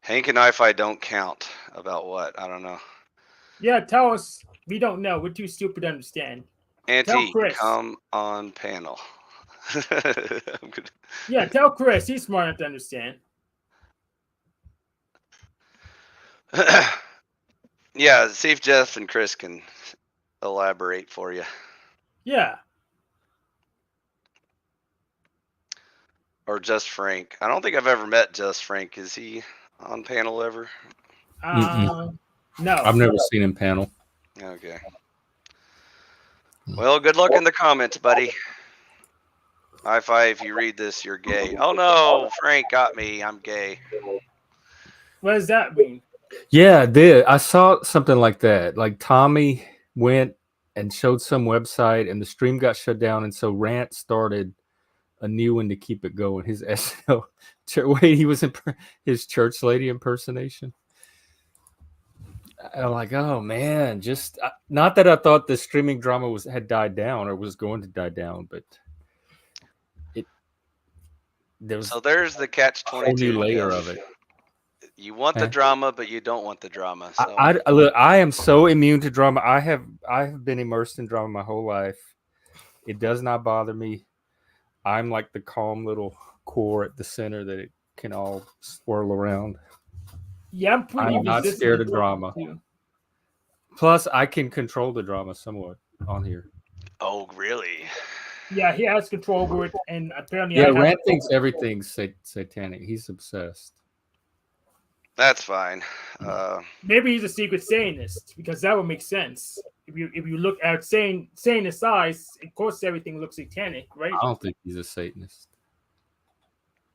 Hank and I-Fi don't count. About what? I don't know. Yeah, tell us. We don't know. We're too stupid to understand. Tell Auntie, Chris. come on panel. I'm good. Yeah, tell Chris. He's smart enough to understand. Yeah, see if Jeff and Chris can elaborate for you. Yeah. Or just Frank. I don't think I've ever met Just Frank. Is he on panel ever? Mm-mm. Uh, no. I've never seen him panel. Okay. Well, good luck in the comments, buddy. I-Fi, if you read this, you're gay. Oh no, Frank got me. I'm gay. What does that mean? Yeah, I did. I saw something like that. Like Tommy went and showed some website, and the stream got shut down, and so Rant started a new one to keep it going. His SNL way he was his church lady impersonation. I'm like, oh man, just not that I thought the streaming drama had died down or was going to die down, but there was So there's the catch a whole 22 new layer of it. You want the drama, but you don't want the drama. So Look, I am so immune to drama. I have been immersed in drama my whole life. It does not bother me. I'm like the calm little core at the center that it can all swirl around. Yeah, I'm not scared of drama. Too. Plus, I can control the drama somewhat on here. Oh, really? Yeah, he has control over it, and apparently, Rant thinks everything's satanic. He's obsessed. That's fine. Maybe he's a secret Satanist because that would make sense. If you look at Satanist eyes, of course everything looks satanic, right? I don't think he's a Satanist.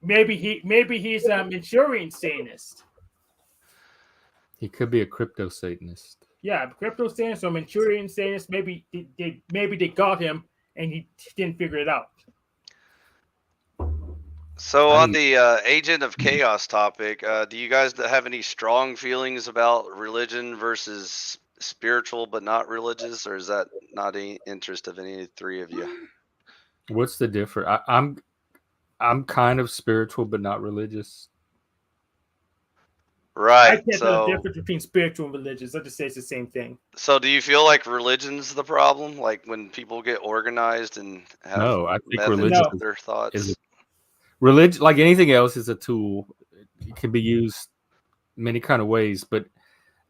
Maybe he's a Manchurian Satanist. He could be a crypto Satanist. Yeah, crypto Satanist or Manchurian Satanist. Maybe they got him and he didn't figure it out. So on the Agent of Chaos topic, do you guys have any strong feelings about religion versus spiritual but not religious, or is that not any interest of any three of you? What's the difference? I'm kind of spiritual but not religious. Right. I can't tell the difference between spiritual and religious. I just say it's the same thing. So do you feel like religion's the problem? Like when people get organized and have I think religion of their thoughts? Religion, like anything else, is a tool. It can be used many kind of ways, but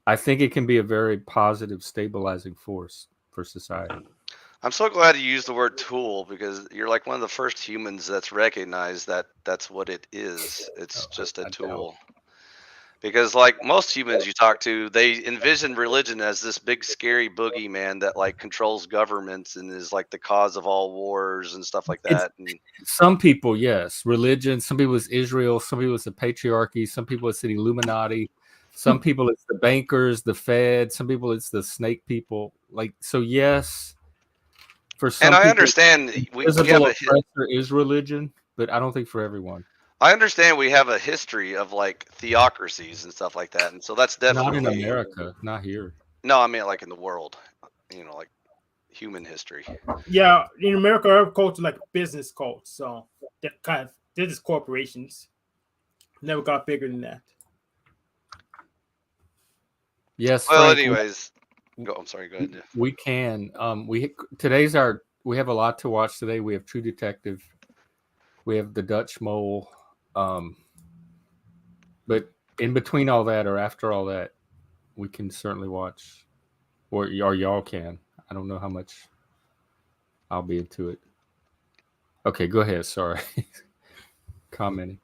I think it can be a very positive, stabilizing force for society. I'm so glad you used the word tool because you're like one of the first humans that's recognized that that's what it is. It's just a tool. Because like most humans you talk to, they envision religion as this big scary boogeyman that like controls governments and is like the cause of all wars and stuff like that. Some people, yes, religion. Some people it's Israel. Some people it's the patriarchy. Some people it's the Illuminati. Some people it's the bankers, the Fed. Some people it's the snake people. Like so, yes. For some, and I understand we have oppressor is religion, but I don't think for everyone. I understand we have a history of like theocracies and stuff like that, and so that's definitely not in America, not here. No, I mean like in the world, like human history. Yeah, in America, our culture like business cults, so they're just corporations. Never got bigger than that. Yes. Well, Frank, anyways, I'm sorry. Go ahead. We can. We have a lot to watch today. We have True Detective. We have the Dutch Mole. But in between all that, or after all that, we can certainly watch, or y'all can. I don't know how much I'll be into it. Okay, go ahead. Sorry, commenting.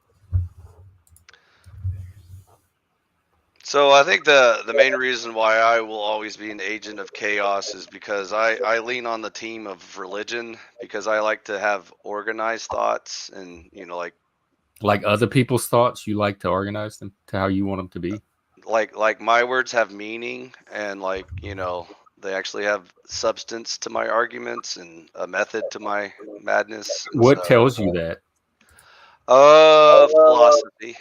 So I think the main reason why I will always be an agent of chaos is because I lean on the team of religion because I like to have organized thoughts and like other people's thoughts, you like to organize them to how you want them to be. Like my words have meaning and they actually have substance to my arguments and a method to my madness. What tells you that? Philosophy.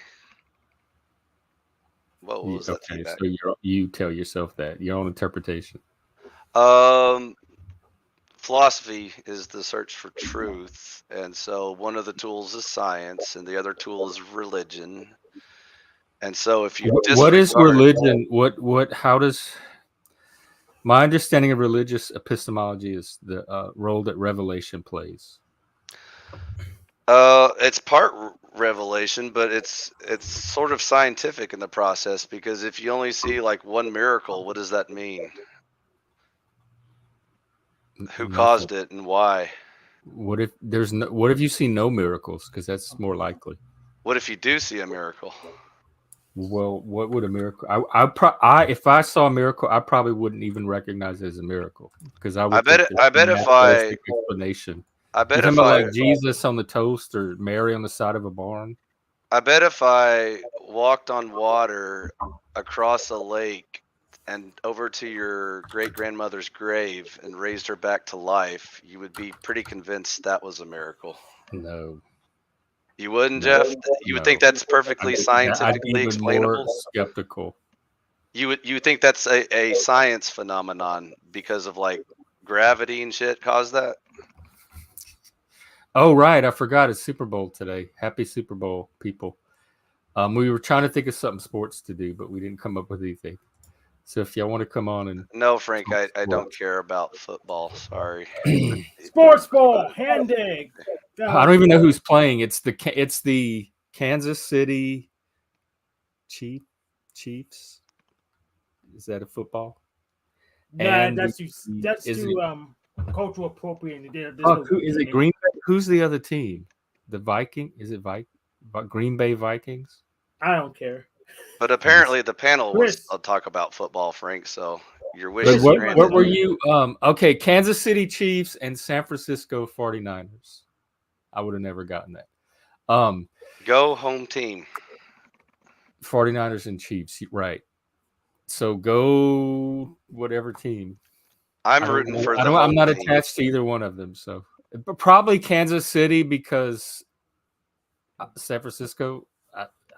What was that? Okay, so you tell yourself that your own interpretation. Philosophy is the search for truth, and so one of the tools is science, and the other tool is religion. And so if you What is disregard- religion? How does my understanding of religious epistemology is the role that revelation plays? It's part revelation, but it's sort of scientific in the process, because if you only see like one miracle, what does that mean? Who caused it and why? What if you see no miracles? Because that's more likely. What if you do see a miracle? Well, what would a miracle? If I saw a miracle, I probably wouldn't even recognize it as a miracle, because I bet think if that's I- explanation. I bet You're if talking about I like Jesus on the toast or Mary on the side of a barn. I bet if I walked on water across a lake and over to your great grandmother's grave and raised her back to life, you would be pretty convinced that was a miracle. No, You wouldn't, No. Jeff? You would No. think that's perfectly I'd scientifically be even more explainable? skeptical. You would think that's a science phenomenon because of like gravity and shit caused that? Oh, right. I forgot it's Super Bowl today. Happy Super Bowl, people. We were trying to think of something sports to do, but we didn't come up with anything. So if y'all want to come on and No, Frank, I don't care about football. Sorry. Sports ball, hand egg. I don't even know who's playing. It's the Kansas City Chiefs. Is that a football? Nah, and that's is too cultural appropriating. Is it Green Bay? Who's the other team? The Viking? Is it Green Bay Vikings? I don't care. But apparently the panel was Chris. to talk about football, Frank, so your wish But is what granted. were you? Okay, Kansas City Chiefs and San Francisco 49ers. I would have never gotten that. Go home team. 49ers and Chiefs, right. So go whatever team. I'm rooting for the home I'm not team. attached to either one of them, so but probably Kansas City, because San Francisco,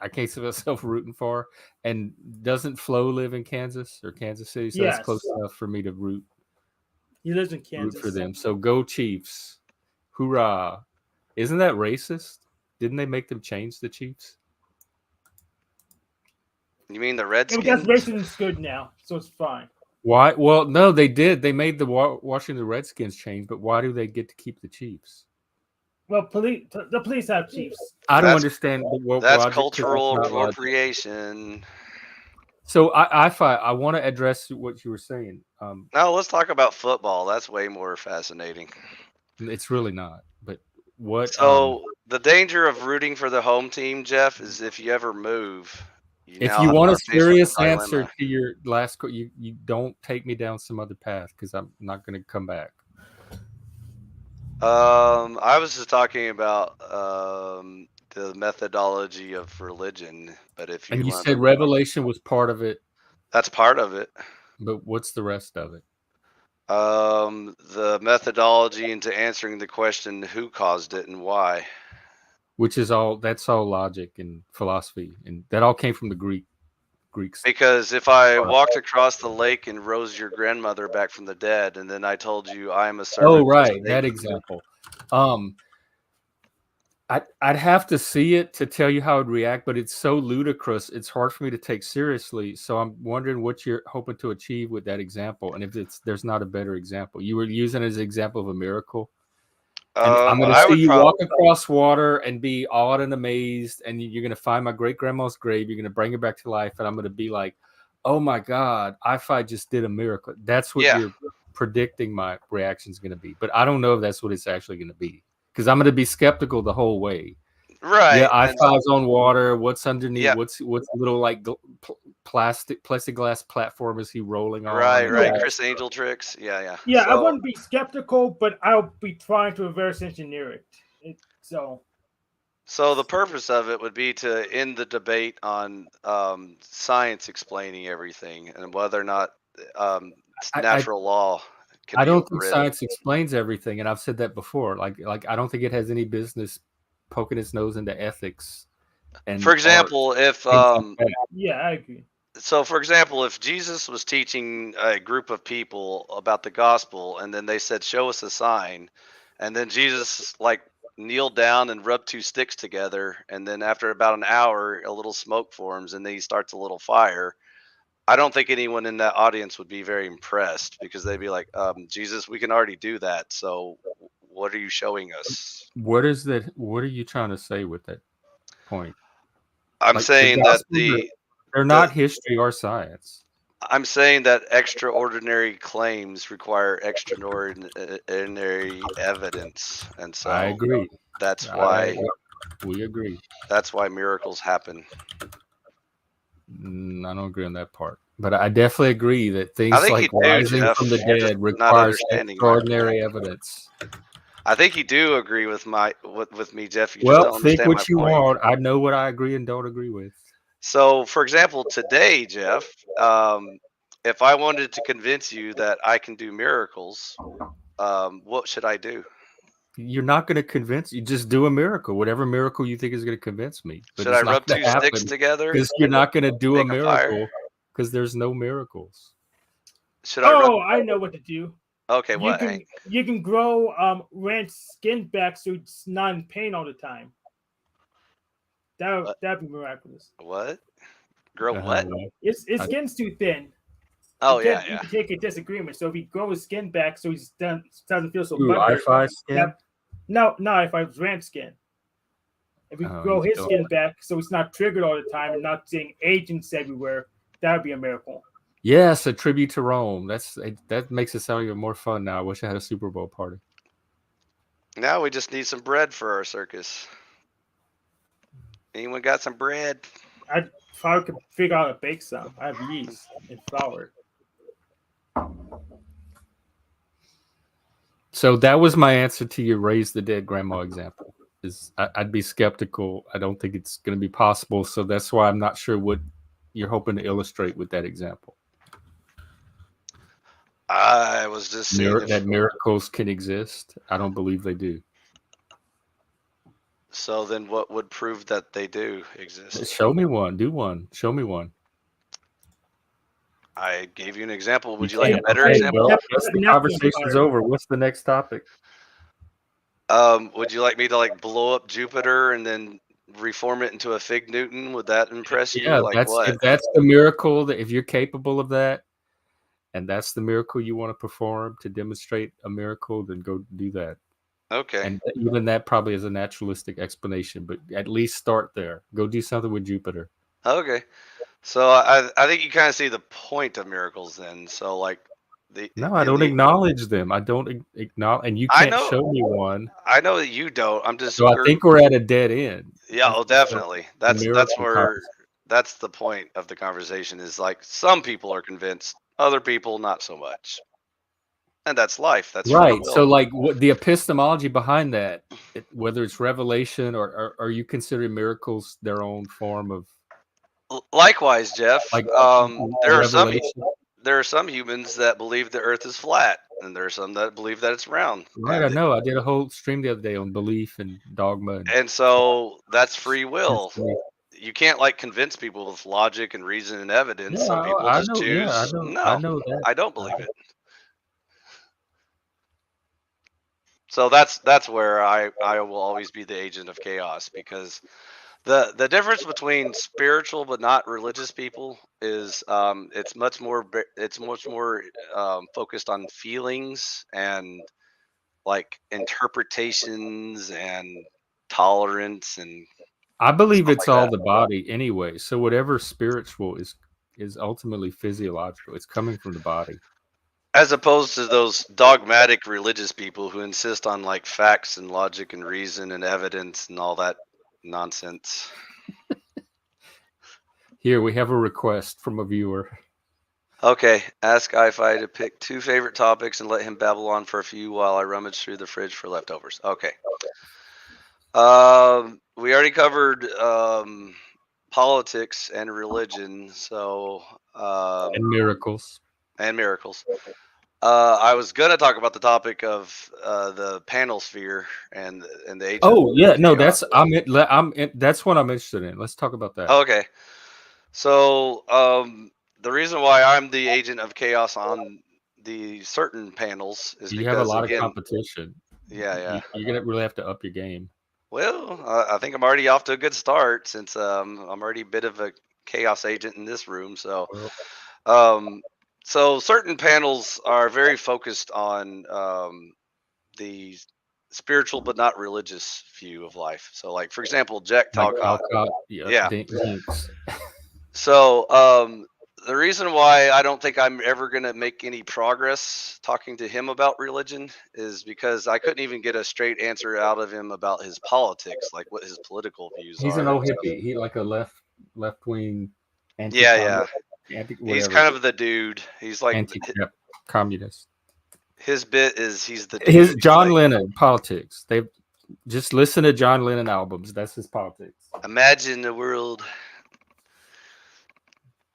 I can't see myself rooting for. And doesn't Flo live in Kansas or Kansas City? So Yes. that's close enough for me to root He lives in Kansas. for them. So go Chiefs. Hoorah. Isn't that racist? Didn't they make them change the Chiefs? You mean the Yeah, Redskins? but that's racism's good now, so it's fine. Why? Well, no, they did. They made the Washington Redskins change, but why do they get to keep the Chiefs? Well, the police have chiefs. I don't That's- understand what That's logic, 'cause cultural not logic. appropriation. So I want to address what you were saying. No, let's talk about football. That's way more fascinating. It's really not. But what? So the danger of rooting for the home team, Jeff, is if you ever move. If now you have want a to face with serious the answer dilemma. to your last, you don't take me down some other path, because I'm not going to come back. I was just talking about the methodology of religion, but if you And you want- said revelation was part of it, that's part of it. but what's the rest of it? The methodology into answering the question who caused it and why. Which is that's all logic and philosophy, and that all came from the Greeks. Because if I walked across the lake and rose your grandmother back from the dead, and then I told you I am a servant. Oh, of right, Satan, that example. I'd have to see it to tell you how I'd react, but it's so ludicrous, it's hard for me to take seriously. So I'm wondering what you're hoping to achieve with that example, and if there's not a better example. You were using it as an example of a miracle. And I'm going to see you walk across water and be awed and amazed, and you're going to find my great grandma's grave. You're going to bring her back to life, and I'm going to be like, "Oh my God, I just did a miracle." That's what you're predicting my reaction is going to be. But I don't know if that's what it's actually going to be, because I'm going to be skeptical the whole way. Right. Yeah, I-5's on water. What's underneath? Yeah. What's little like plastic glass platform is he rolling on? Right. Yeah. Chris Angel tricks. Yeah. Yeah, I So- wouldn't be skeptical, but I'll be trying to reverse engineer it. So So the purpose of it would be to end the debate on science explaining everything and whether or not natural law can I be don't think overridden. science explains everything, and I've said that before. Like I don't think it has any business poking its nose into ethics. And For example, if things like that. yeah, I agree. so for example, if Jesus was teaching a group of people about the gospel and then they said, "Show us a sign," and then Jesus like kneel down and rub two sticks together, and then after about an hour, a little smoke forms, and then he starts a little fire. I don't think anyone in that audience would be very impressed because they'd be like, Jesus, we can already do that. So what are you showing us? What is that? What are you trying to say with that point? I'm Like, saying that they're not history or science. I'm saying that extraordinary claims require extraordinary evidence. And so I agree. that's why we agree. That's why miracles happen. I don't agree on that part, but I definitely agree that things like you do, rising Jeff. from the You're just dead not requires understanding my extraordinary point. evidence. I think you do agree with me, Jeff. You just Well, don't think understand what my you point. want. I know what I agree and don't agree with. So, for example, today, Jeff, if I wanted to convince you that I can do miracles, what should I do? You're not going to convince. You just do a miracle, whatever miracle you think is going to convince me. But Should it's I not rub gonna two sticks happen together? because you're not going to do a Make a fire? miracle because there's no miracles. Should I rub? I know what to do. Okay, what, Hank? You can grow Rand's skin back so it's not in pain all the time. That'd be miraculous. What? Grow what? His skin's too thin. Oh, You yeah. can take a disagreement. So if he grows his skin back so he doesn't feel so Ooh, butthurt. I5 skin? No, if I was Rand's skin. If we grow his skin back so it's not triggered all the time and not seeing agents everywhere, that would be a miracle. Yes, a tribute to Rome. That makes it sound even more fun now. I wish I had a Super Bowl party. Now we just need some bread for our circus. Anyone got some bread? If I could figure out how to bake some, I have yeast and flour. So that was my answer to your raise the dead grandma example. I'd be skeptical. I don't think it's going to be possible. So that's why I'm not sure what you're hoping to illustrate with that example. I was just saying that miracles can exist. I don't believe they do. So then what would prove that they do exist? Show me one. Do one. Show me one. I gave you an example. Would you like a better example? Well, the conversation's over. What's the next topic? Would you like me to blow up Jupiter and then reform it into a fig Newton? Would that impress you? Yeah, if that's the miracle, that if you're capable of that, and that's the miracle you want to perform to demonstrate a miracle, then go do that. Okay. And even that probably is a naturalistic explanation, but at least start there. Go do something with Jupiter. Okay. So I think you kind of see the point of miracles then. So I don't acknowledge them. I don't acknowledge, and you can't show me one. I know that you don't. I'm just. So I think we're at a dead end. Yeah, definitely. That's the point of the conversation. Is some people are convinced, other people not so much, and that's life. That's right. So what the epistemology behind that, whether it's revelation or are you considering miracles their own form of? Likewise, Jeff. There are some humans that believe the Earth is flat, and there are some that believe that it's round. Right, I know. I did a whole stream the other day on belief and dogma, and so that's free will. You can't convince people with logic and reason and evidence. Yeah, some people just choose. Yeah, I know that. I don't believe it. So that's where I will always be the agent of chaos, because the difference between spiritual but not religious people is it's much more focused on feelings and interpretations and tolerance, and I believe it's all the body anyway. So whatever spiritual is ultimately physiological. It's coming from the body. As opposed to those dogmatic religious people who insist on facts and logic and reason and evidence and all that nonsense. Here we have a request from a viewer. Okay, ask I-Fi to pick 2 favorite topics and let him babble on for a few while I rummage through the fridge for leftovers. Okay. We already covered politics and religion, so and miracles. I was gonna talk about the topic of the panel sphere and the agent. Oh yeah, no, that's that's what I'm interested in. Let's talk about that. Okay, so the reason why I'm the agent of chaos on the certain panels is you because have a lot of competition. Yeah. You're gonna really have to up your game. Well, I think I'm already off to a good start since I'm already a bit of a chaos agent in this room. So, Well, um, so certain panels are very focused on the spiritual but not religious view of life. So, like for example, Jack like Talcott. Alcott, yeah, Yeah. Dinks. So, the reason why I don't think I'm ever going to make any progress talking to him about religion is because I couldn't even get a straight answer out of him about his politics, like what his political views He's are. an and old stuff. hippie. He like a left wing Yeah. anti He's whatever kind of the dude. He's like anti communist. his bit is he's the dude. His He's John like, Lennon politics. They just listen to John Lennon albums. That's his politics. imagine the world,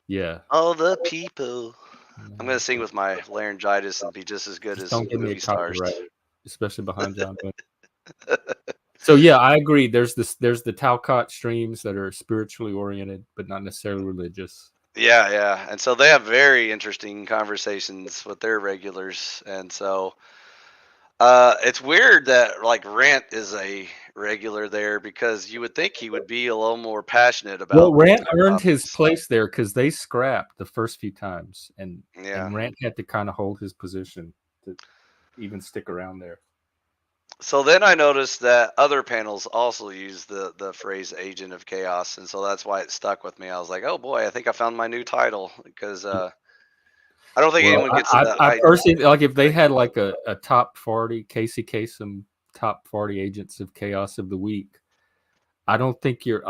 Yeah. all the people. I'm gonna sing with my laryngitis and be just as good Just as don't give me a movie stars. copyright, especially behind John Lennon. So yeah, I agree. There's the Talcott streams that are spiritually oriented, but not necessarily religious. Yeah. And so they have very interesting conversations with their regulars. And so it's weird that like Rant is a regular there because you would think he would be a little more passionate about. Well, Rant earned his topics. place there because they scrapped the first few times, and Yeah. Rant had to kind of hold his position to even stick around there. So then I noticed that other panels also use the phrase agent of chaos. And so that's why it stuck with me. I was like, oh boy, I think I found my new title because I don't think anyone gets I the personally like if they had like a top 40 Casey Kasem top 40 agents of chaos of the week. I don't think you're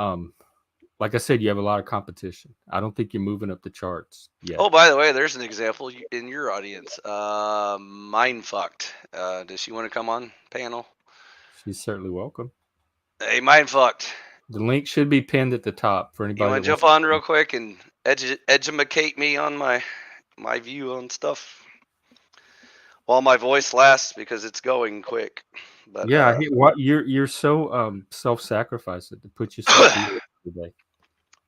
like I said, you have a lot of competition. I don't think you're moving up the charts yet. Oh, by the way, there's an example in your audience. Mindfucked. Does she want to come on panel? She's certainly welcome. Hey, Mindfucked. The link should be pinned at the top for anybody. You want to jump on real quick and educate me on my view on stuff while my voice lasts because it's going quick. But yeah, what you're so self-sacrificing to put yourself through today.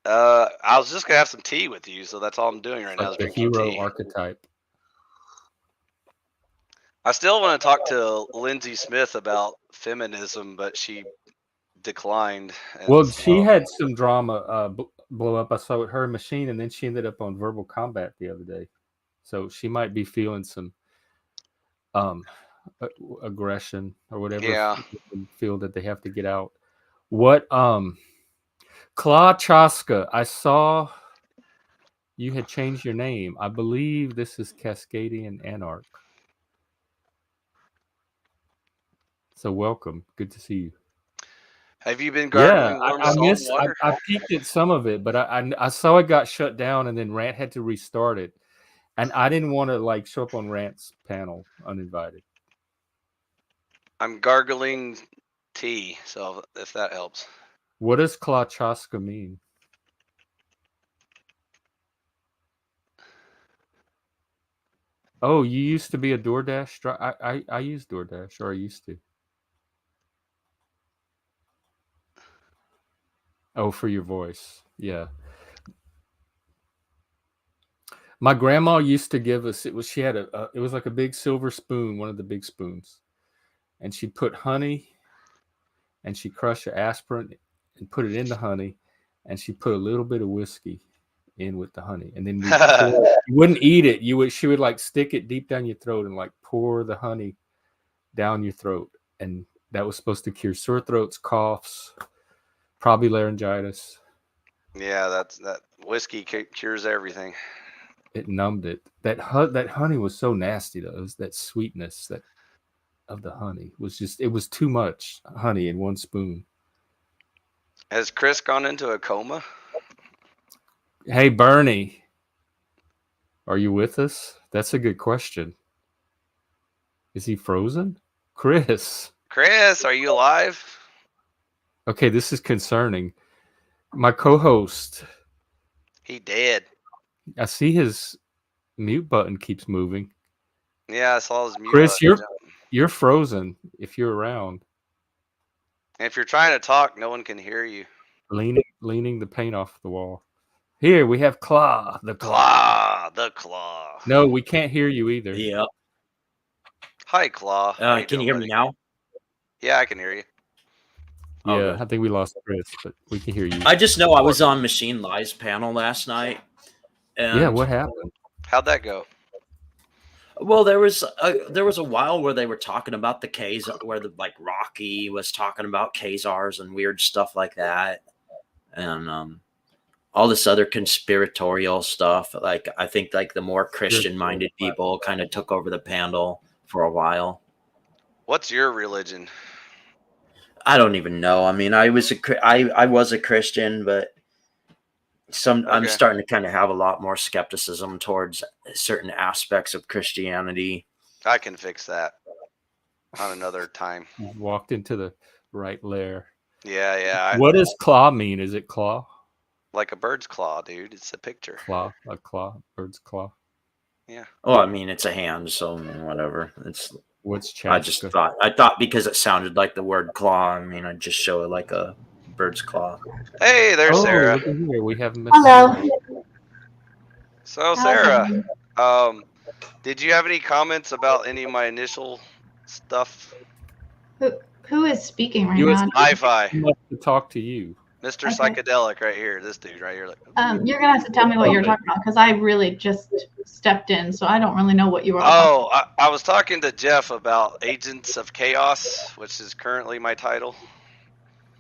I was just gonna have some tea with you, so that's all I'm doing right now. Like the hero archetype. I still want to talk to Lindsay Smith about feminism, but she declined. Well, she had some drama blow up. I saw her machine, and then she ended up on Verbal Combat the other day. So she might be feeling some aggression or whatever. Yeah. Feel that they have to get out. What Claw Chaska, I saw you had changed your name. I believe this is Cascadian Anarch. So welcome. Good to see you. Have you been gargling warm salt water? I peeked at some of it, but I saw it got shut down and then Rant had to restart it. And I didn't want to like show up on Rant's panel uninvited. I'm gargling tea, so if that helps. What does Klachaska mean? Oh, you used to be a DoorDash driver? I use DoorDash, or I used to. Oh, for your voice. Yeah. My grandma used to give us, it was like a big silver spoon, one of the big spoons. And she'd put honey and she'd crush an aspirin and put it in the honey. And she'd put a little bit of whiskey in with the honey. And then you wouldn't eat it. She would like stick it deep down your throat and like pour the honey down your throat. And that was supposed to cure sore throats, coughs, probably laryngitis. Yeah, that whiskey cures everything. It numbed it. That honey was so nasty though. It was that sweetness of the honey it was too much honey in one spoon. Has Chris gone into a coma? Hey Bernie, are you with us? That's a good question. Is he frozen? Chris, are you alive? Okay, this is concerning. My co-host. He dead. I see his mute button keeps moving. Yeah, I saw his mute Chris, button. You're frozen if you're around. And if you're trying to talk, no one can hear you. Leaning the paint off the wall. Here we have Claw. The Claw. No, we can't hear you either. Yeah. Hi, Claw. Can you hear me now? Yeah, I can hear you. Yeah, Okay. I think we lost Chris, but we can hear you. I just know I was on Machine Lies panel last night. And Yeah, what happened? How'd that go? Well, there was a while where they were talking about the K's, where like Rocky was talking about Khazars and weird stuff like that, and all this other conspiratorial stuff. Like I think like the more Christian-minded people kind of took over the panel for a while. What's your religion? I don't even know. I mean, I was a Christian, but I'm Okay. starting to kind of have a lot more skepticism towards certain aspects of Christianity. I can fix that on another time. You walked into the right lair. Yeah. What does claw mean? Is it claw? Like a bird's claw, dude. It's a picture. Claw, a claw, bird's claw. Yeah. Oh, I mean, it's a hand, so whatever. It's. What's I thought because it sounded like the word claw. I mean, I'd just show it like a bird's claw. Hey, there's Sarah. Look at here. We have Hello. So Sarah, did you have any comments about any of my initial stuff? Who is speaking right You was- now? Hi-Fi, to talk to you. Mr. Okay. Psychedelic, right here. This dude right here. Look. You're gonna have to tell me what you're talking about because I really just stepped in, so I don't really know what you were. Oh, I was talking to Jeff about Agents of Chaos, which is currently my title.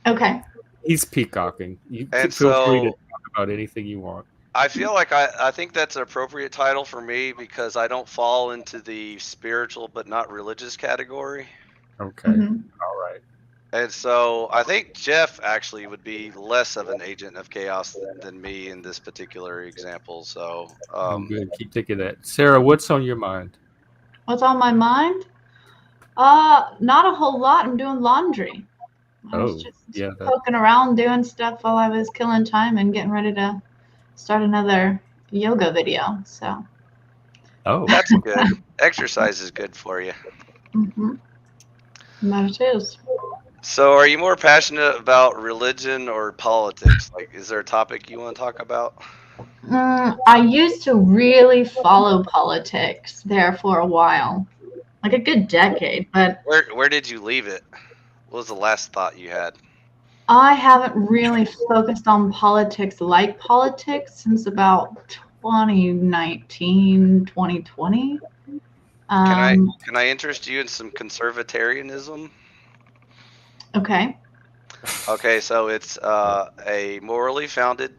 Okay. He's peacocking. You And feel free to so- talk about anything you want. I feel like I think that's an appropriate title for me because I don't fall into the spiritual but not religious category. Okay. Mhm. All right. And so I think Jeff actually would be less of an agent of chaos than me in this particular example. So I'm good. Keep thinking that. Sarah, what's on your mind? What's on my mind? Not a whole lot. I'm doing laundry. I was Oh, just yeah, that- poking around doing stuff while I was killing time and getting ready to start another yoga video. So. Oh, that's good. Exercise is good for you. Mm-hmm. That it is. So are you more passionate about religion or politics? Like, is there a topic you want to talk about? I used to really follow politics there for a while, like a good decade, but Where did you leave it? What was the last thought you had? I haven't really focused on politics like politics since about 2019, 2020. Can I interest you in some conservatarianism? Okay. Okay, so it's a morally founded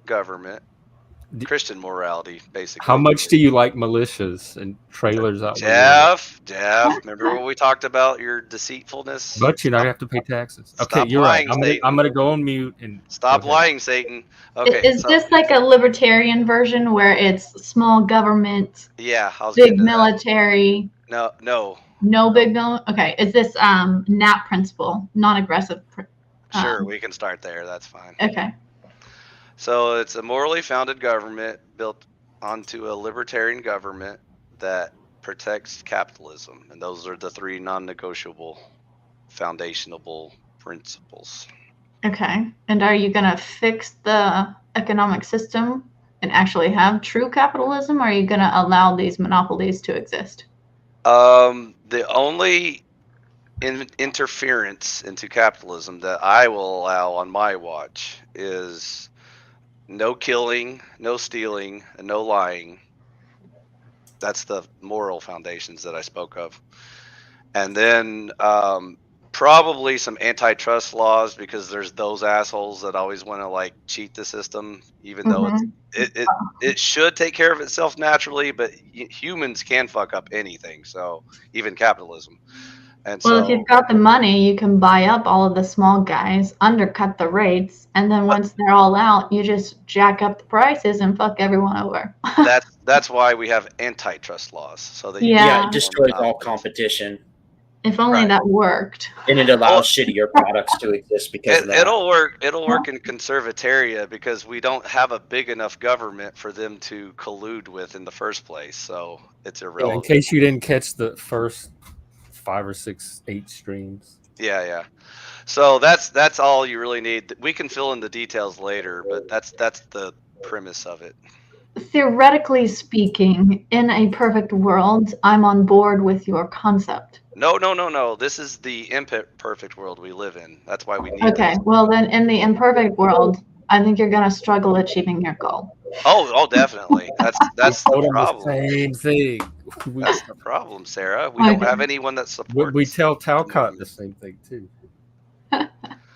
government, Christian morality, basically. how much do you like militias and trailers out there? Jeff, remember what we talked about? Your deceitfulness. But you're not gonna have to pay taxes. Okay, Stop you're right. lying, Satan. I'm gonna go on mute and Stop go ahead. lying, Satan. Okay, Is this like a libertarian version where it's small government, yeah, I was big getting to that. military, No, no big mil? Okay. Is this NAP principle, non-aggressive? sure, we can start there. That's fine. Okay. So it's a morally founded government built onto a libertarian government that protects capitalism, and those are the three non-negotiable, foundational principles. Okay. And are you going to fix the economic system and actually have true capitalism, or are you going to allow these monopolies to exist? The only interference into capitalism that I will allow on my watch is no killing, no stealing, and no lying. That's the moral foundations that I spoke of. And then probably some antitrust laws, because there's those assholes that always want to like cheat the system, even though it should take care of itself naturally, but humans can fuck up anything, so even capitalism. And Well, so if you've got the money, you can buy up all of the small guys, undercut the rates, and then once they're all out, you just jack up the prices and fuck everyone over. that's why we have antitrust laws, so that Yeah. It destroys all competition, If only Right. that worked. and it allows shittier products to exist because of that. It'll work in conservataria because we don't have a big enough government for them to collude with in the first place, so it's In irrelevant. case you didn't catch the first 5 or 6, 8 streams. Yeah. So that's all you really need. We can fill in the details later, but that's the premise of it. theoretically speaking, in a perfect world, I'm on board with your concept. No. This is the imperfect world we live in. That's why we need Okay, this. well then, in the imperfect world, I think you're going to struggle achieving your goal. Oh, definitely. That's Told the him problem. the same thing. That's the problem, Sarah. We don't have anyone that supports. We tell Talcott the same thing too.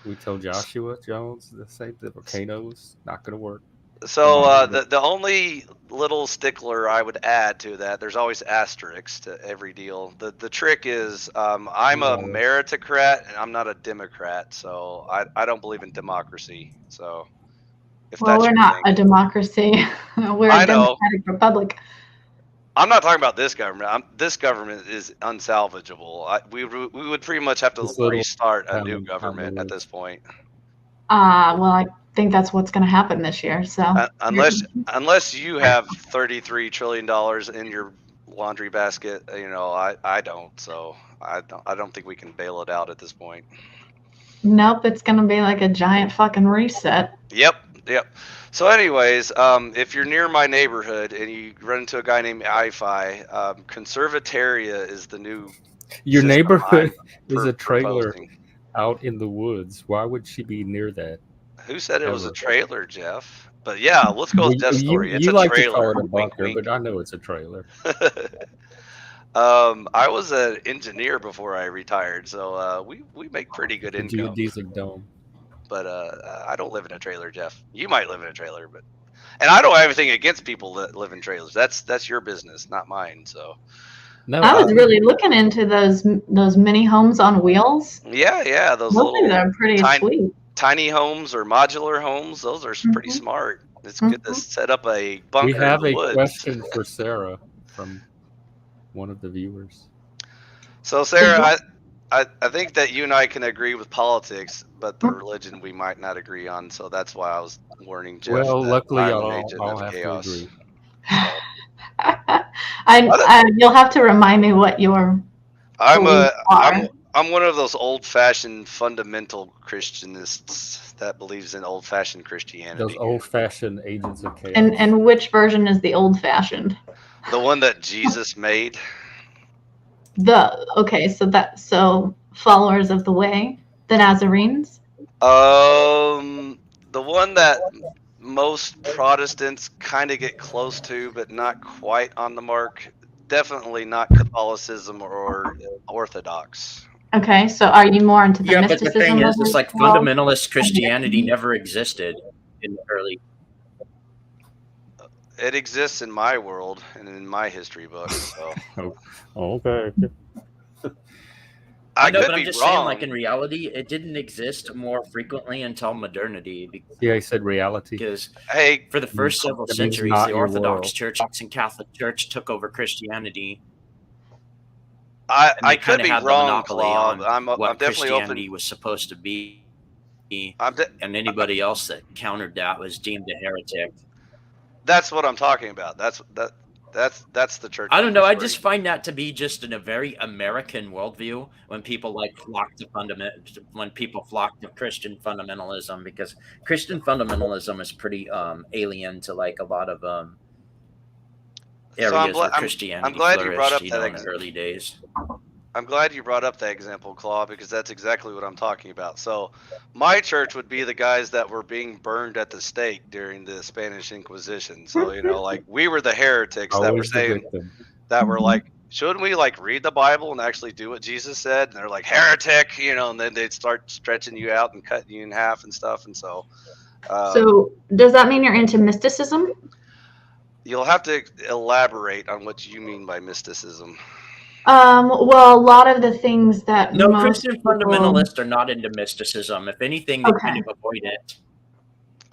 We tell Joshua Jones the same thing. Volcanoes not going to work. So the only little stickler I would add to that, there's always asterisks to every deal. The trick is I'm a meritocrat and I'm not a Democrat, so I don't believe in democracy. So if Well, that's we're your not thing. a democracy. We're I a know. democratic republic. I'm not talking about this government. This government is unsalvageable. We would pretty much have to This little restart a town new in government at Honduras. this point. Well, I think that's what's going to happen this year. So Unless you have $33 trillion in your laundry basket, I don't. So I don't think we can bail it out at this point. Nope, it's going to be like a giant fucking reset. Yep. So anyways, if you're near my neighborhood and you run into a guy named Ifi, Conservataria is the new Your system neighborhood I'm is a trailer proposing. out in the woods. Why would she be near that? Who said it was a Ever. trailer, Jeff? But yeah, let's go with Jeff's story. It's you a like trailer. to call it a Wink, bunker, wink. but I know it's a trailer. I was an engineer before I retired, so we make pretty good The income. geodesic dome. But I don't live in a trailer, Jeff. You might live in a trailer, and I don't have anything against people that live in trailers. That's your business, not mine. So No, I was really looking into those mini homes on wheels. yeah, those Those little are pretty sweet. tiny homes or modular homes, those are pretty smart. It's good to set up a bunker we have in the a woods. question for Sarah from one of the viewers. So Sarah, I think that you and I can agree with politics, but the religion we might not agree on. So that's why I was warning Jeff. Well, that luckily I'm an I'll agent have of to chaos. agree. You'll have to remind me what your beliefs are. I'm one of those old-fashioned fundamental Christianists that believes in old-fashioned Christianity. Those old-fashioned agents of chaos. And which version is the old-fashioned? The one that Jesus made. So followers of the way, the Nazarenes. The one that most Protestants kind of get close to, but not quite on the mark. Definitely not Catholicism or Orthodox. Okay, so are you more into the Yeah, but mysticism? the thing is, of it's like the world? fundamentalist Christianity never existed in the early. It exists in my world and in my history books. So Okay. I know, could but be I'm just wrong. saying, like in reality, it didn't exist more frequently until modernity. Yeah, he said reality. Because Hey, for the first several That means centuries, not the your Orthodox world. Church and Catholic Church took over Christianity. I And they could kinda be had the wrong, monopoly Claude. on I'm what definitely Christianity open. was supposed to be. I'm And anybody else that countered that was deemed a heretic. That's what I'm talking about. That's the church. I don't know. I history. just find that to be just in a very American worldview when people flock to Christian fundamentalism, because Christian fundamentalism is pretty alien to like a lot of areas where Christianity I'm glad you brought flourished, up that in the early days. I'm glad you brought up that example, Claude, because that's exactly what I'm talking about. So, my church would be the guys that were being burned at the stake during the Spanish Inquisition. So, like we were the heretics that were Always the saying victim. that were like, shouldn't we read the Bible and actually do what Jesus said? And they're like, heretic, and then they'd start stretching you out and cutting you in half and stuff. And so, So does that mean you're into mysticism? you'll have to elaborate on what you mean by mysticism. Well, a lot of the things that No, most Christian people- fundamentalists are not into mysticism. If anything, they kind of avoid it.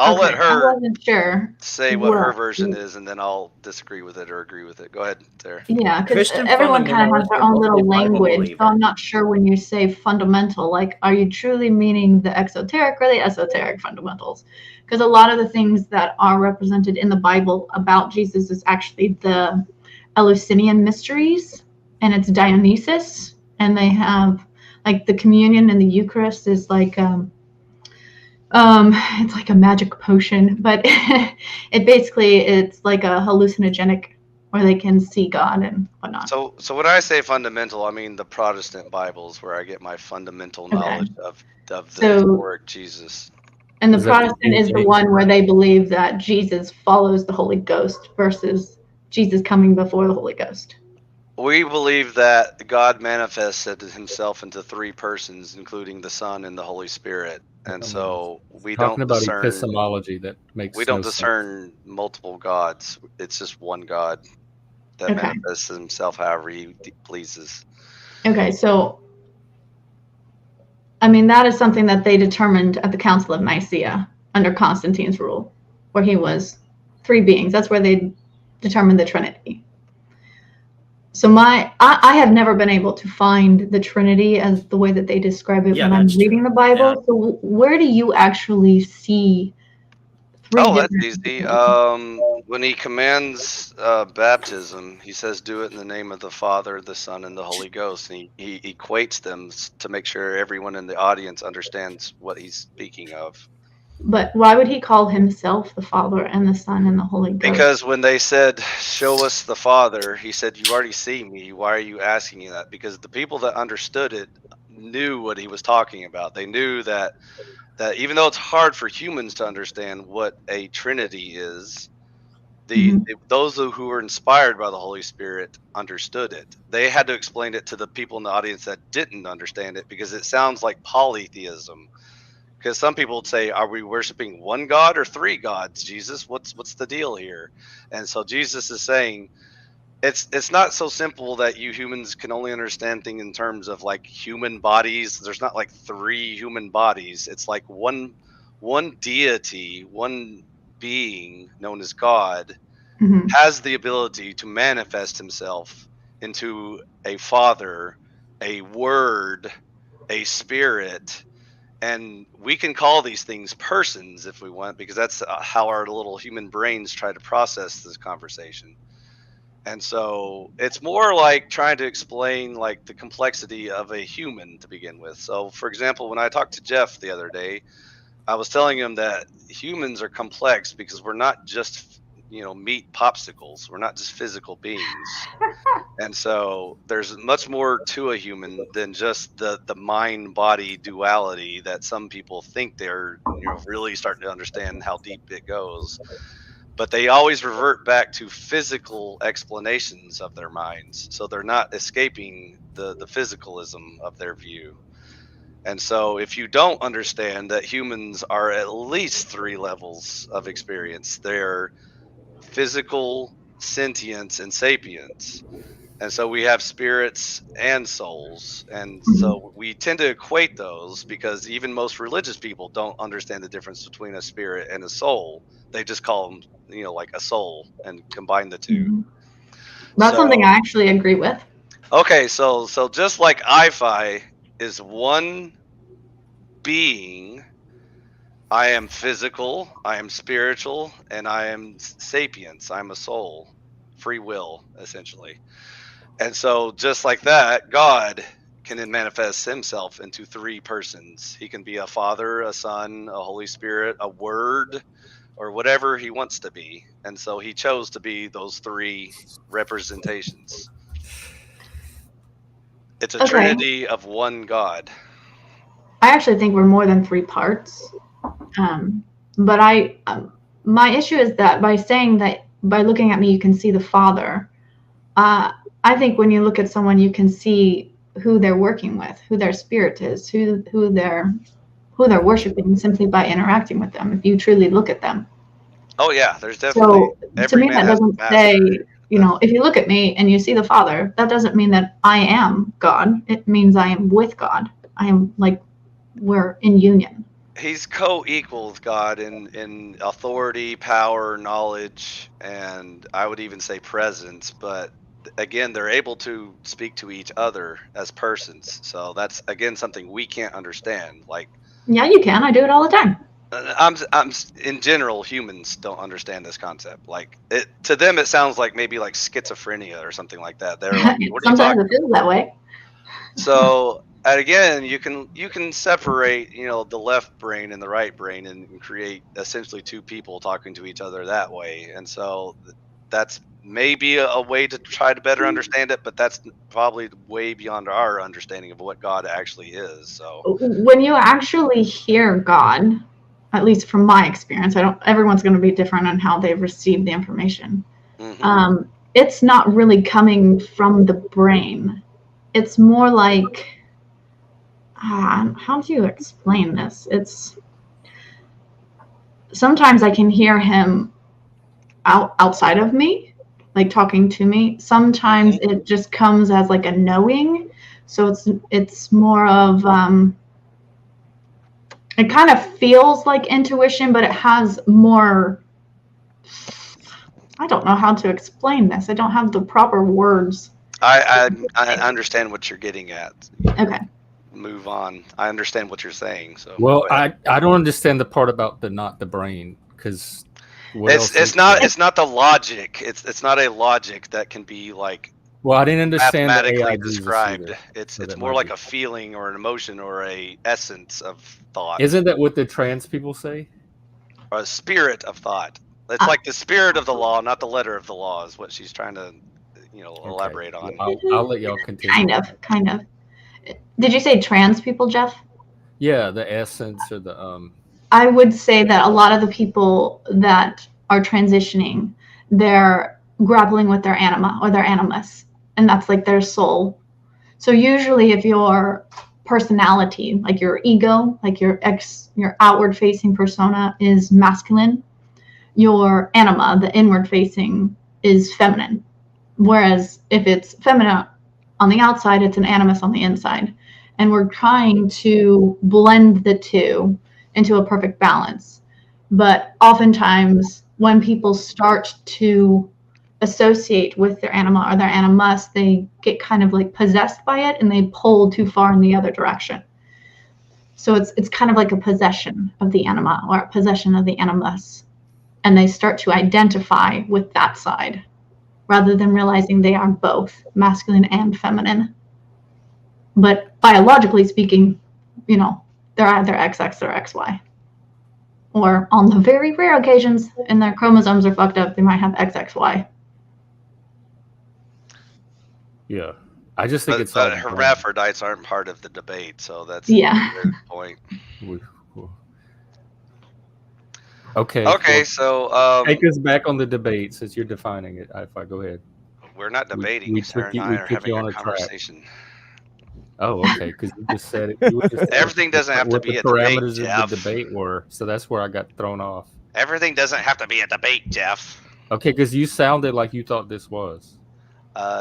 I'll let Okay, I her wasn't sure. say what her Well, version is, and then I'll disagree with it or agree with it. Go ahead, Sarah. Yeah, because Christian everyone kind of has fundamentalists their are own little mostly Bible language. believers. So I'm not sure when you say fundamental, like, are you truly meaning the exoteric or the esoteric fundamentals? Because a lot of the things that are represented in the Bible about Jesus is actually the Eleusinian mysteries, and it's Dionysus, and they have like the communion and the Eucharist is like It's like a magic potion, but it's like a hallucinogenic where they can see God and whatnot. So when I say fundamental, I mean the Protestant Bibles, where I get my fundamental knowledge of the So- historic Jesus. And the Is that the Protestant King is the James? one where they believe that Jesus follows the Holy Ghost versus Jesus coming before the Holy Ghost. We believe that God manifested himself into three persons, including the Son and the Holy Spirit. And so we Talking don't about discern epistemology, that makes we don't no sense. discern multiple gods. It's just one God that Okay. manifests himself however he pleases. Okay, so I mean that is something that they determined at the Council of Nicaea under Constantine's rule, where he was three beings. That's where they determined the Trinity. So I have never been able to find the Trinity as the way that they describe it Yeah, when I'm that's reading true. the Bible. Yeah. So where do you actually see three Oh, that's different easy. entities? When he commands baptism, he says, "Do it in the name of the Father, the Son, and the Holy Ghost." And he equates them to make sure everyone in the audience understands what he's speaking of. But why would he call himself the Father and the Son and the Holy Ghost? Because when they said, "Show us the Father," he said, "You already see me. Why are you asking me that?" Because the people that understood it knew what he was talking about. They knew that even though it's hard for humans to understand what a Trinity is, those who were inspired by the Holy Spirit understood it. They had to explain it to the people in the audience that didn't understand it, because it sounds like polytheism. Because some people would say, "Are we worshiping one God or three gods, Jesus? What's the deal here?" And so Jesus is saying, it's not so simple that you humans can only understand things in terms of like human bodies. There's not like three human bodies. It's like one deity, one being known as God, Mhm. has the ability to manifest himself into a father, a word, a spirit. And we can call these things persons if we want, because that's how our little human brains try to process this conversation. And so it's more like trying to explain like the complexity of a human to begin with. So for example, when I talked to Jeff the other day, I was telling him that humans are complex because we're not just, meat popsicles. We're not just physical beings. And so there's much more to a human than just the mind body duality that some people think they're really starting to understand how deep it goes. But they always revert back to physical explanations of their minds. So they're not escaping the physicalism of their view. And so if you don't understand that humans are at least three levels of experience, they're physical, sentience, and sapience. And so we have spirits and souls. And so we tend to equate those because even most religious people don't understand the difference between a spirit and a soul. They just call them, like a soul, and combine the two. Mhm. That's something I actually agree with. Okay, so just like Iphi is one being, I am physical, I am spiritual, and I am sapience. I'm a soul, free will, essentially. And so just like that, God can then manifest himself into three persons. He can be a Father, a Son, a Holy Spirit, a Word, or whatever he wants to be. And so he chose to be those three representations. It's a Okay. trinity of one God. I actually think we're more than three parts. But my issue is that by saying that, by looking at me, you can see the Father. I think when you look at someone, you can see who they're working with, who their spirit is, who they're worshiping simply by interacting with them. If you truly look at them. Oh yeah, there's definitely. So to me, that doesn't say, if you look at me and you see the Father, that doesn't mean that I am God. It means I am with God. I am we're in union. He's co-equal with God in authority, power, knowledge, and I would even say presence. But again, they're able to speak to each other as persons. So that's again something we can't understand. Yeah, you can. I do it all the time. I'm in general, humans don't understand this concept. To them, it sounds like maybe like schizophrenia or something like that. They're like, "What are you Sometimes talking it feels that way. So And again, you can separate, the left brain and the right brain and create essentially two people talking to each other that way. And so that's maybe a way to try to better understand it, but that's probably way beyond our understanding of what God actually is. So When you actually hear God, at least from my experience, everyone's going to be different on how they've received the information. mhm. It's not really coming from the brain. It's more like, how do you explain this? It's sometimes I can hear him outside of me, like talking to me. Sometimes it just comes as like a knowing. So it's more of it kind of feels like intuition, but it has more. I don't know how to explain this. I don't have the proper words. I understand what you're getting at. Okay. Move on. I understand what you're saying. So Well, go ahead. I don't understand the part about not the brain, because it's not the logic. It's not a logic that can be like Well, I didn't understand the mathematically AI Jesus described. either, It's so that more might like be- a feeling or an emotion or a essence of thought Isn't that what the trans people say? or a spirit of thought. It's like the spirit of the law, not the letter of the law, is what she's trying to, elaborate on. Well, I'll let y'all continue. Kind of. Did you say trans people, Jeff? Yeah, the essence or the I would say that a lot of the people that are transitioning, they're grappling with their anima or their animus, and that's like their soul. So usually if your personality, like your ego, like your outward facing persona is masculine, your anima, the inward facing, is feminine. Whereas if it's feminine on the outside, it's an animus on the inside. And we're trying to blend the two into a perfect balance. But oftentimes when people start to associate with their anima or their animus, they get kind of like possessed by it and they pull too far in the other direction. So it's kind of like a possession of the anima or a possession of the animus. And they start to identify with that side rather than realizing they are both masculine and feminine. But biologically speaking, they're either XX or XY. Or on the very rare occasions, and their chromosomes are fucked up, they might have XXY. yeah. I just think But it's all hermaphrodites aren't part of the debate, so that's Yeah. a good point. Okay. Okay, well, so take us back on the debate since you're defining it. If I go ahead. we're not debating. we Sarah took and you- I we are took having you on a a track. conversation. Oh, okay. Because you just said it. You were just Everything doesn't have to what be the a debate, parameters Jeff. of the debate were. So that's where I got thrown off. Everything doesn't have to be a debate, Jeff. Okay, because you sounded like you thought this was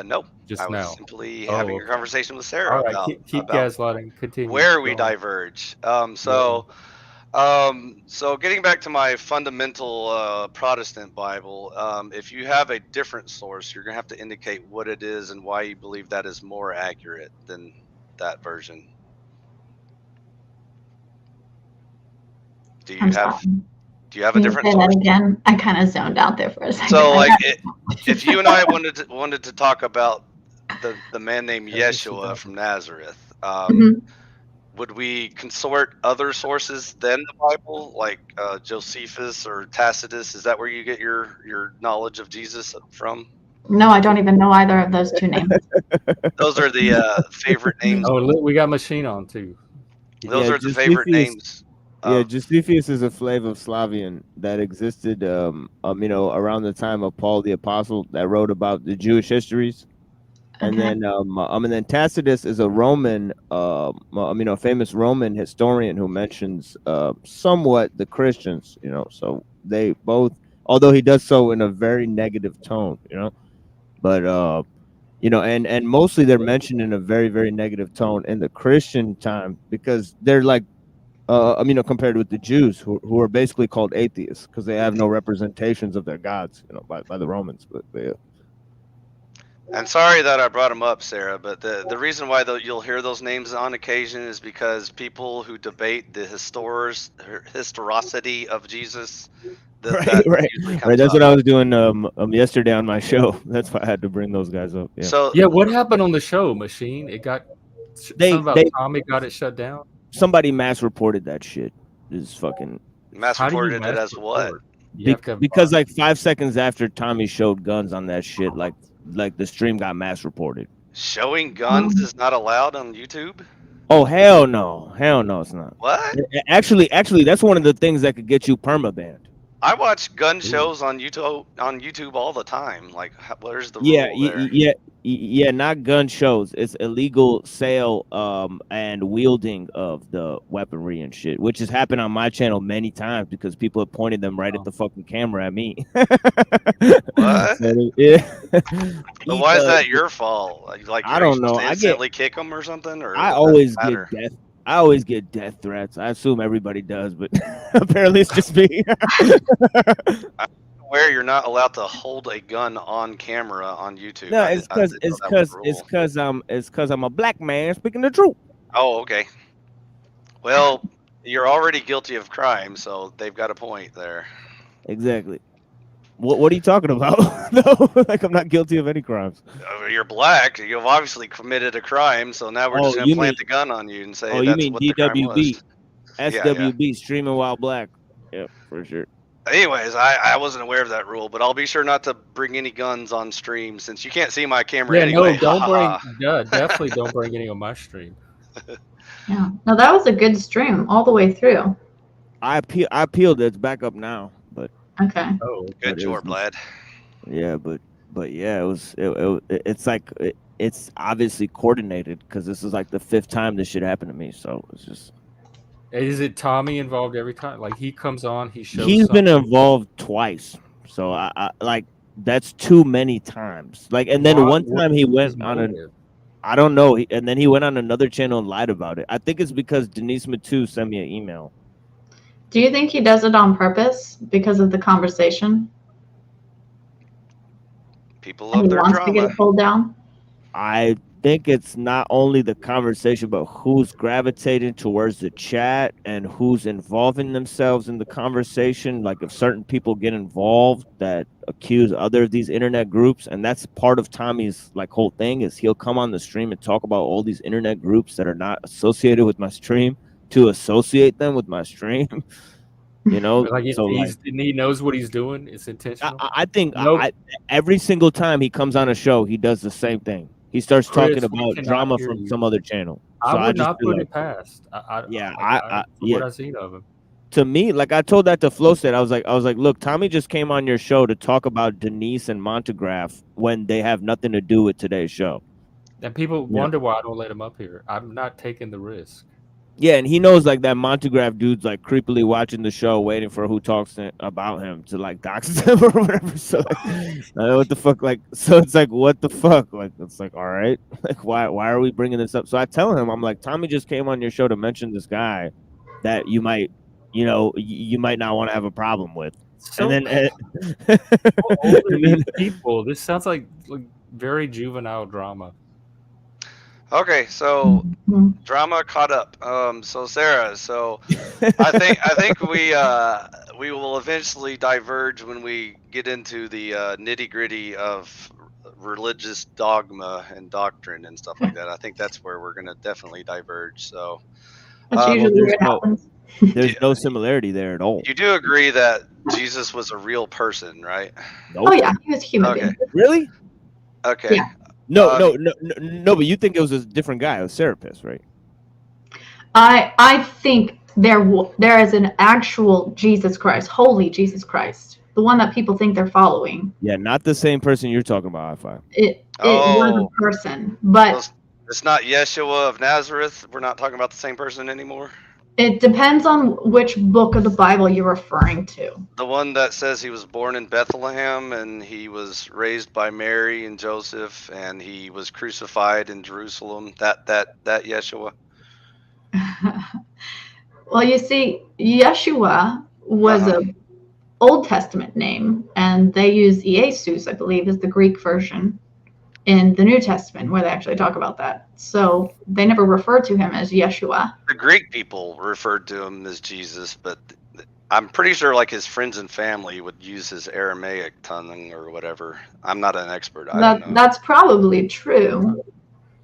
Nope. just I was now. simply Oh, having a okay. conversation with Sarah All right, about, keep about gaslighting. Continue. where we Go on. diverge. So getting back to my fundamental Protestant Bible, if you have a different source, you're gonna have to indicate what it is and why you believe that is more accurate than that version. Do you I'm have sorry. Do you have a Can you different say source? that again? I kind of zoned out there for a second. So like if you and I wanted to talk about the man named Yeshua from Nazareth, Mhm. would we consort other sources than the Bible, like Josephus or Tacitus? Is that where you get your knowledge of Jesus from? No, I don't even know either of those two names. Those are the favorite names. Oh, look, we got Machine on too. Those Yeah, are the favorite Josephus- names. Yeah, of- Josephus is a Flavoslavian that existed, around the time of Paul the Apostle that wrote about the Jewish histories, and Okay. then Tacitus is a Roman, famous Roman historian who mentions somewhat the Christians, so they both, although he does so in a very negative tone, but and mostly they're mentioned in a very, very negative tone in the Christian time because they're like, compared with the Jews who are basically called atheists because they have no representations of their gods, by the Romans. But yeah. And sorry that I brought them up, Sarah, but the reason why you'll hear those names on occasion is because people who debate the historicity of Jesus, Right. usually comes That's up. what I was doing yesterday on my show. That's why I had to bring those guys up. Yeah. So Yeah, what happened on the show, Machine? It got Something about they Tommy got it shut down. somebody mass reported that shit. Is fucking Mass How do you reported it mass as what? report? You have to have because like 5 seconds after Tommy showed guns on that shit, like the stream got mass reported. Showing guns is not allowed on YouTube? Oh hell no, it's not. What? Actually, that's one of the things that could get you permabanned. I watch gun shows on YouTube all the time. Like, where's the Yeah, rule there? yeah, not gun shows. It's illegal sale and wielding of the weaponry and shit, which has happened on my channel many times because people have pointed them right at the fucking camera at me. What? So, yeah. But why is that your fault? Like, I are you don't supposed know. to I instantly kick them or something? Or I does that always matter? get death. I always get death threats. I assume everybody does, but apparently it's just me. Where you're not allowed to hold a gun on camera on YouTube. No, I it's didn't know that was the rule. because I'm a black man speaking the truth. Oh, okay. Well, you're already guilty of crime, so they've got a point there. Exactly. What are you talking about? No, like I'm not guilty of any crimes. You're black. You've obviously committed a crime, so now we're just Oh, gonna you plant mean- the gun on you and say Oh, you that's mean what the crime DWB, was. SWB, streaming while black. Yeah, for sure. Anyways, I wasn't aware of that rule, but I'll be sure not to bring any guns on stream since you can't see my camera Yeah, anyway. no, don't Ha, bring. ha, ha. Yeah, definitely don't bring any on my stream. Yeah. No, that was a good stream all the way through. I appealed. It's back up now, but Okay. Oh, Good But it was job, lad. yeah, but yeah, it's like it's obviously coordinated because this is like the 5th time this shit happened to me. So it's just is it Tommy involved every time? Like he comes on, he shows. he's been something. involved twice. So I like that's too many times. Like, and then Why- one what time he is his went on a motive? I don't know. And then he went on another channel and lied about it. I think it's because Denise Matu sent me an email. Do you think he does it on purpose because of the conversation? People And love he their wants to get drama. it pulled down? I think it's not only the conversation, but who's gravitating towards the chat and who's involving themselves in the conversation. Like if certain people get involved that accuse other of these internet groups, and that's part of Tommy's like whole thing is he'll come on the stream and talk about all these internet groups that are not associated with my stream to associate them with my stream. You know, Like, so like, he knows what he's doing. It's intentional. I think Nope. every single time he comes on a show, he does the same thing. He starts Chris, talking we about cannot drama hear from you. some other channel. I So would just not feel put like- it past. Yeah, from yeah. what I've seen of him. To me, like I told that to Flowset, I was like, look, Tommy just came on your show to talk about Denise and Montegraph when they have nothing to do with today's show. And people Yeah. wonder why I don't let him up here. I'm not taking the risk. Yeah, and he knows like that Montegraph dude's like creepily watching the show, waiting for who talks about him to like dox him or whatever. So like, what the fuck? Like, so it's like, what the fuck? Like, it's like, all right, like, why are we bringing this up? So I tell him, I'm like, Tommy just came on your show to mention this guy that you might, you might not want to have a problem with. So, And then, how old are and then these people? This sounds like very juvenile drama. Okay, so Mhm. drama caught up. So Sarah, so I think we will eventually diverge when we get into the nitty gritty of religious dogma and doctrine and stuff like that. I think that's where we're gonna definitely diverge. So That's well, usually there's what no- happens. there's no similarity there at all. you do agree that Jesus was a real person, right? Nope. Oh yeah, he was human. Okay. being. Really? Okay. Yeah. No, but you think it was a different guy, a Serapis, right? I think there is an actual Jesus Christ, holy Jesus Christ, the one that people think they're following. Yeah, not the same person you're talking about, I5. It was Oh. a person, but So it's not Yeshua of Nazareth. We're not talking about the same person anymore. it depends on which book of the Bible you're referring to. The one that says he was born in Bethlehem and he was raised by Mary and Joseph and he was crucified in Jerusalem. That Yeshua. Well, you see, Yeshua was Uh-huh. a Old Testament name, and they use Jesus, I believe, is the Greek version in the New Testament where they actually talk about that. So they never refer to him as Yeshua. The Greek people referred to him as Jesus, but I'm pretty sure like his friends and family would use his Aramaic tongue or whatever. I'm not an expert. I don't know. That's probably true.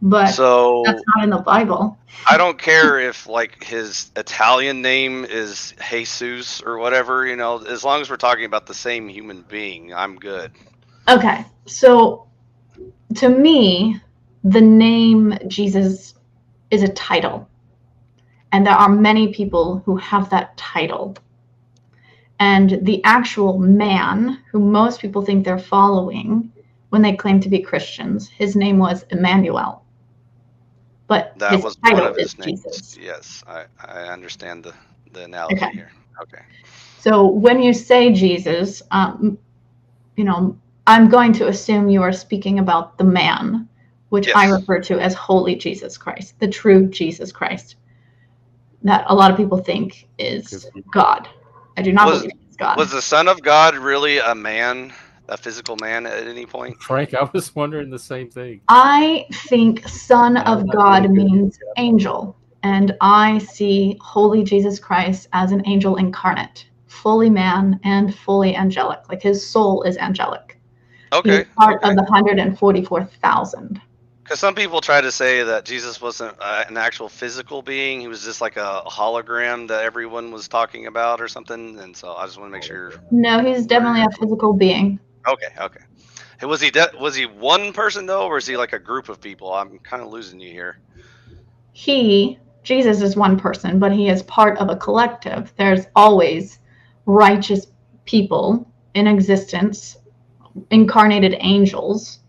but that's So not in the Bible. I don't care if like his Italian name is Jesus or whatever, you know, as long as we're talking about the same human being, I'm good. Okay, so to me, the name Jesus is a title. And there are many people who have that title. And the actual man, who most people think they're following when they claim to be Christians, his name was Emmanuel. But That his was one title of is his names. Jesus. Yes, I understand the analogy Okay. here. Okay. So when you say Jesus, you know, I'm going to assume you are speaking about the man, which I Yes. refer to as Holy Jesus Christ, the true Jesus Christ, that a lot of people think is God. I do not Was- believe it's God. Was the Son of God really a man, a physical man at any point? Frank, I was wondering the same thing. I think Son And I'm of not God really good means angel, and I see Holy Jesus Christ as an angel incarnate, fully man and fully angelic. Like his soul is angelic. Okay. He's part Okay. of the 144,000. Because some people try to say that Jesus wasn't an actual physical being; he was just like a hologram that everyone was talking about or something. And so I just want to make sure. No, he's definitely a physical being. Okay. Okay. Hey, was he one person though, or is he like a group of people? I'm kind of losing you here. Jesus is one person, but he is part of a collective. There's always righteous people in existence, incarnated angels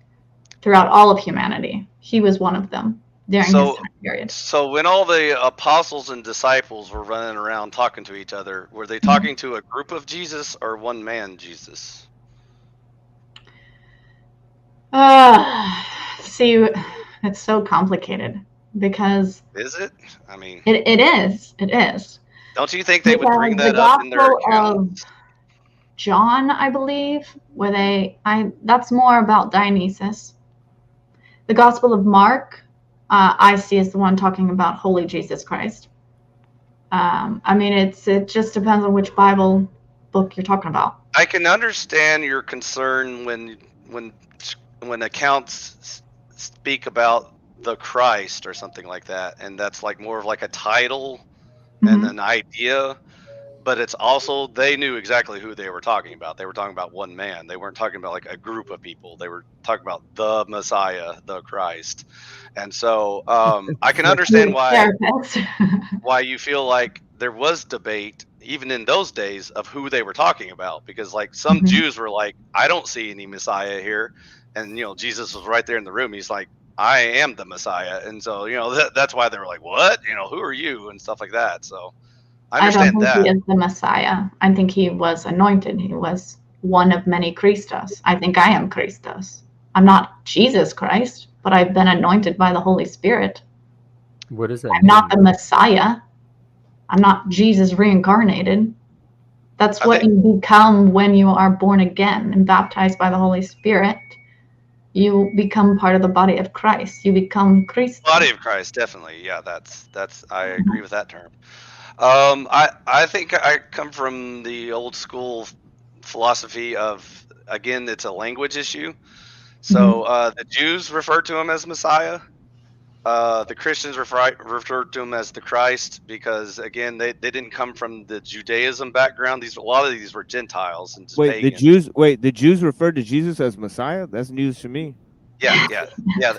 throughout all of humanity. He was one of them during his time period. So when all the apostles and disciples were running around talking to each other, were they talking to a group of Jesus or one man Jesus? See, it's so complicated because Is it? I mean, it is. don't you think they would bring Because that the up in their Gospel of accounts? John, I believe, that's more about Dionysus. The Gospel of Mark, I see as the one talking about Holy Jesus Christ. I mean, it just depends on which Bible book you're talking about. I can understand your concern when accounts speak about the Christ or something like that, and that's like more of like a title and Mhm. an idea. But it's also they knew exactly who they were talking about. They were talking about one man. They weren't talking about like a group of people. They were talking about the Messiah, the Christ. And so I can understand why you feel like there was debate even in those days of who they were talking about, because like some Mhm. Jews were like, I don't see any Messiah here, and you know Jesus was right there in the room. He's like, I am the Messiah, and so you know that's why they were like, what? You know, who are you and stuff like that. So I I don't understand think that. he is the Messiah. I think he was anointed. He was one of many Christos. I think I am Christos. I'm not Jesus Christ, but I've been anointed by the Holy Spirit. What does that I'm mean? not the Messiah. I'm not Jesus reincarnated. That's I what think- you become when you are born again and baptized by the Holy Spirit. You become part of the body of Christ. You become Christos. Body of Christ, definitely. Yeah, that's I agree with that term. I think I come from the old school philosophy of, again, it's a language issue. So the Jews refer to him as Messiah. The Christians refer to him as the Christ because, again, they didn't come from the Judaism background. A lot of these were Gentiles and just pagans. The Jews referred to Jesus as Messiah. That's news to me. Yeah.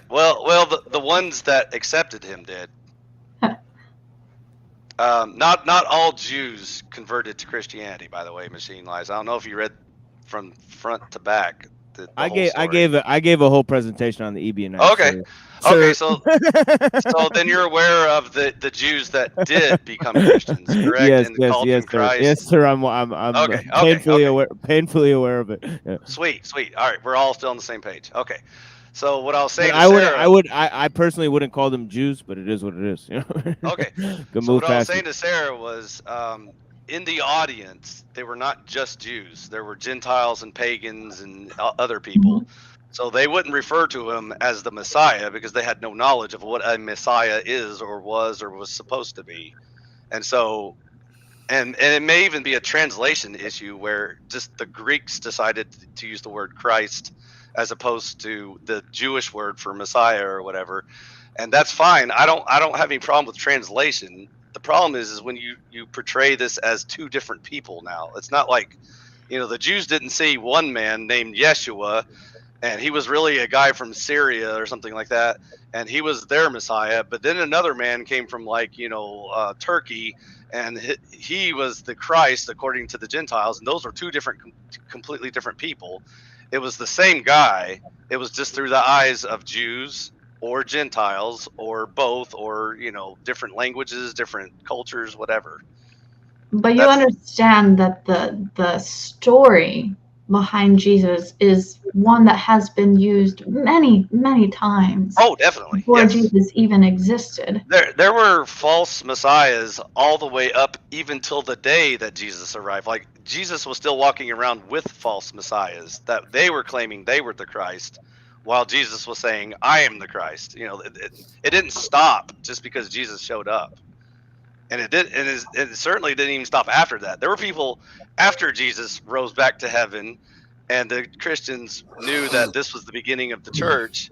Well, the ones that accepted him did. Not all Jews converted to Christianity, by the way. Machine Lies. I don't know if you read from front to back. I gave a whole presentation on the Ebionite. Okay. Okay, so then you're aware of the Jews that did become Christians, correct? Yes, and called him Christ. Yes, sir. I'm Okay, painfully aware of it. Yeah. Sweet. All right, we're all still on the same page. Okay. So what I'll say But to Sarah, I personally wouldn't call them Jews, but it is what it is. You know? Okay. Good So move what I was past saying it. to Sarah was, in the audience, they were not just Jews. There were Gentiles and pagans and other people. So they wouldn't refer to him as the Messiah because they had no knowledge of what a Messiah is or was supposed to be. And so, and it may even be a translation issue where just the Greeks decided to use the word Christ as opposed to the Jewish word for Messiah or whatever. and that's fine. I don't have any problem with translation. The problem is when you portray this as two different people. Now it's not like, the Jews didn't see one man named Yeshua, and he was really a guy from Syria or something like that, and he was their Messiah. But then another man came from Turkey, and he was the Christ according to the Gentiles, and those were two completely different people. It was the same guy. It was just through the eyes of Jews or Gentiles or both, or different languages, different cultures, whatever. But you understand that the story behind Jesus is one that has been used many, many times. Oh, definitely. Before Yes. Jesus even existed. There were false messiahs all the way up even till the day that Jesus arrived. Like, Jesus was still walking around with false messiahs that they were claiming they were the Christ, while Jesus was saying, I am the Christ. It didn't stop just because Jesus showed up. And it certainly didn't even stop after that. There were people after Jesus rose back to heaven, and the Christians knew that this was the beginning of the church,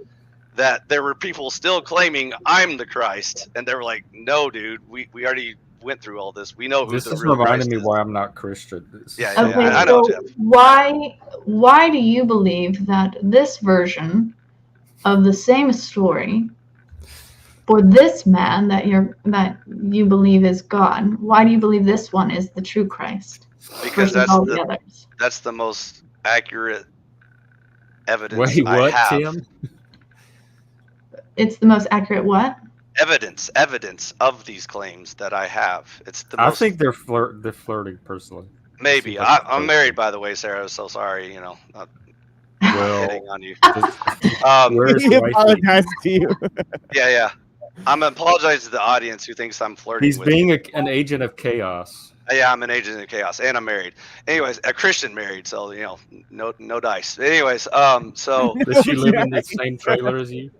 that there were people still claiming, I'm the Christ. And they were like, no, dude, we already went through all this. We know who This the is real reminding Christ me is. why I'm not Christian. Yeah, Okay, I know, so Jeff. why do you believe that this version of the same story for this man that you believe is God, why do you believe this one is the true Christ Because versus all the others? that's the most accurate evidence Wait, I what, have. Tim? It's the most accurate what? Evidence of these claims that I have. It's the I most. think they're flirting personally. Maybe. Seems like I'm married, by the way, Sarah. So sorry, not Well, hitting on you. just- Um, where's He wifey? apologized to you. yeah. I'm apologizing to the audience who thinks I'm flirting He's with being you. an agent of chaos. Yeah, I'm an agent of chaos, and I'm married. Anyways, a Christian married, so no dice. Anyways, so Does she live in the same trailer as you?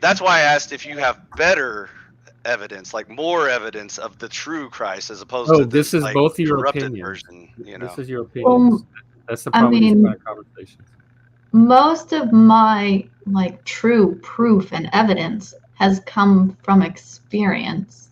that's why I asked if you have better evidence, like more evidence of the true Christ, as opposed Oh, to this is like, both your corrupted opinions. version. This is your opinion. That's the I problem with these mean- kind of conversations. Most of my true proof and evidence has come from experience.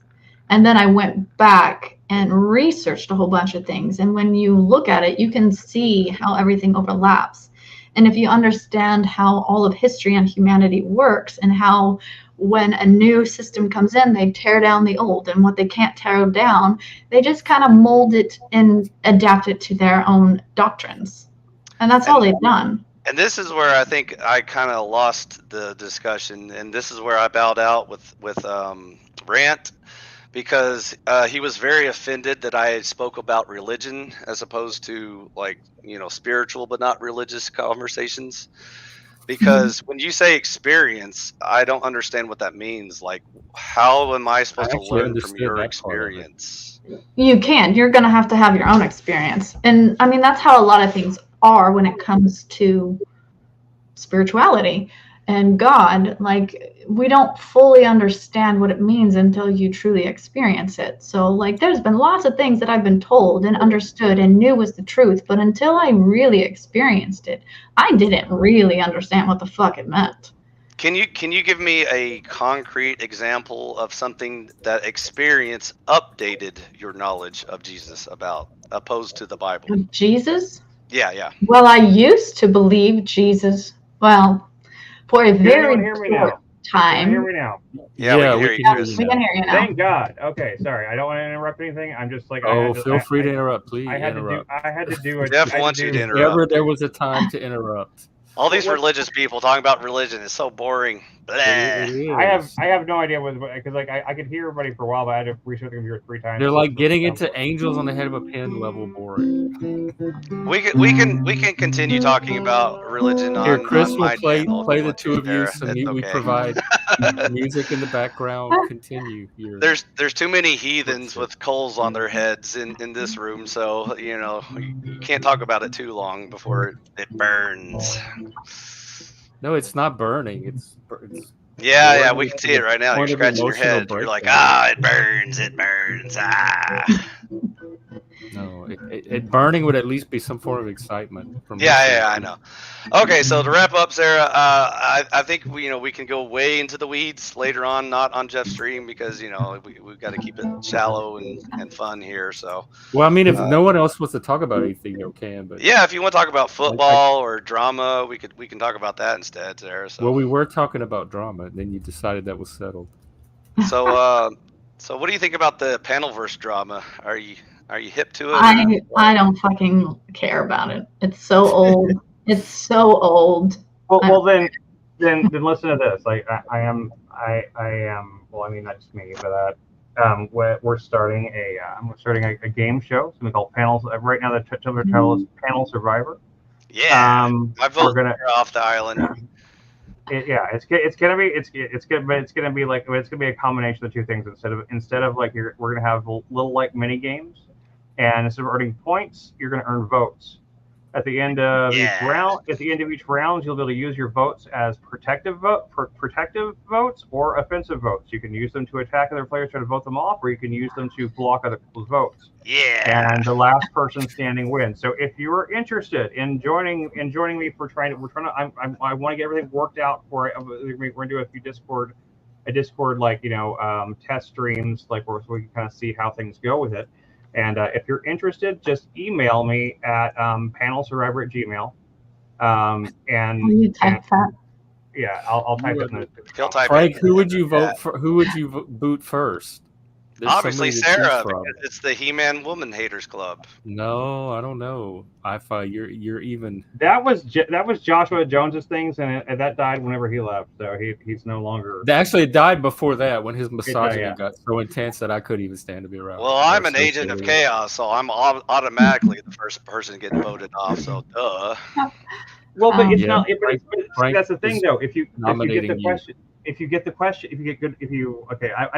And then I went back and researched a whole bunch of things. And when you look at it, you can see how everything overlaps. And if you understand how all of history and humanity works, and how when a new system comes in, they tear down the old, and what they can't tear down, they just kind of mold it and adapt it to their own doctrines. And that's all they've done. And this is where I think I kind of lost the discussion, and this is where I bowed out with Rant, because he was very offended that I spoke about religion as opposed to spiritual but not religious conversations. Because when you say experience, I don't understand what that means. Like, how am I supposed to actually learn from understood your that part of it. experience? You can't. You're going to have your own experience. And I mean, that's how a lot of things are when it comes to spirituality and God. We don't fully understand what it means until you truly experience it. So there's been lots of things that I've been told and understood and knew was the truth, but until I really experienced it, I didn't really understand what the fuck it meant. Can you give me a concrete example of something that experience updated your knowledge of Jesus about, opposed to the Bible? Jesus? Yeah. Well, I used to believe Jesus, for a very hear me short now? time. Hear me now. Yeah, we can hear you, hear Chris. We can hear you now. Thank God. Okay, sorry. I don't want to interrupt anything. I'm just Oh, feel free to interrupt, please. I had interrupt. to do a. Jeff I had wants to you do- to interrupt. Whenever there was a time to interrupt. All these What- religious people talking about religion is so boring. Blah. I have no idea because I could hear everybody for a while, but I had to research the computer 3 times. They're like getting into angels on the head of a pin level boring. We can continue talking about religion on Here, Chris on will my play channel if play you the want two to, of you. Sarah. So That's we okay. provide music in the background. Continue here. There's too many heathens with coals on their heads in this room, so you can't talk about it too long before it burns. No, it's not burning. It's Yeah, we can see it right now. You're Point of scratching your emotional head. You're like, breakdown. it burns, ah. No, burning would at least be some form of excitement. From Yeah, I know. Okay, so to wrap up, Sarah, I think we can go way into the weeds later on, not on Jeff's stream, because we've got to keep it shallow and fun here. So Well, I mean, if no one else wants to talk about anything, you can. But yeah, if you want to talk about football or drama, we can talk about that instead, Sarah. So well, we were talking about drama, and then you decided that was settled. So what do you think about the Panelverse drama? Are you hip to it? I don't fucking care about it. It's so old. It's so old. Well, then listen to this. Like I am. Well, I mean, not just me, but we're starting a game show. It's gonna be called Panels. Right now, the title is Panel Survivor. Yeah, my vote off the island. It's gonna be a combination of two things. Instead of like we're gonna have little like mini games, and instead of earning points, you're gonna earn votes. At the end of each round, you'll be able to use your votes as protective votes or offensive votes. You can use them to attack other players, try to vote them off, or you can use them to block other people's votes. Yeah. And the last person standing wins. So if you are interested in joining me I want to get everything worked out for it. We're gonna do a few Discord like test streams like so we can kind of see how things go with it. And if you're interested, just email me at panelsurvivor@gmail. Will you type that? Yeah, I'll type it in the. He'll type Frank, it. who would you vote for? Who would you boot first? There's Obviously so many to choose Sarah, from. because it's the He-Man Woman Haters Club. No, I don't know. You're even. That was Joshua Jones's things, and that died whenever he left. So he's no longer. Actually, it died before that when his died, misogyny yeah. got so intense that I couldn't even stand to be around. Well, I'm an agent of chaos, so I'm automatically the first person getting voted off. So duh. Well, but it's Yeah, not. Frank That's the thing, is though. If you get nominating the you. question, I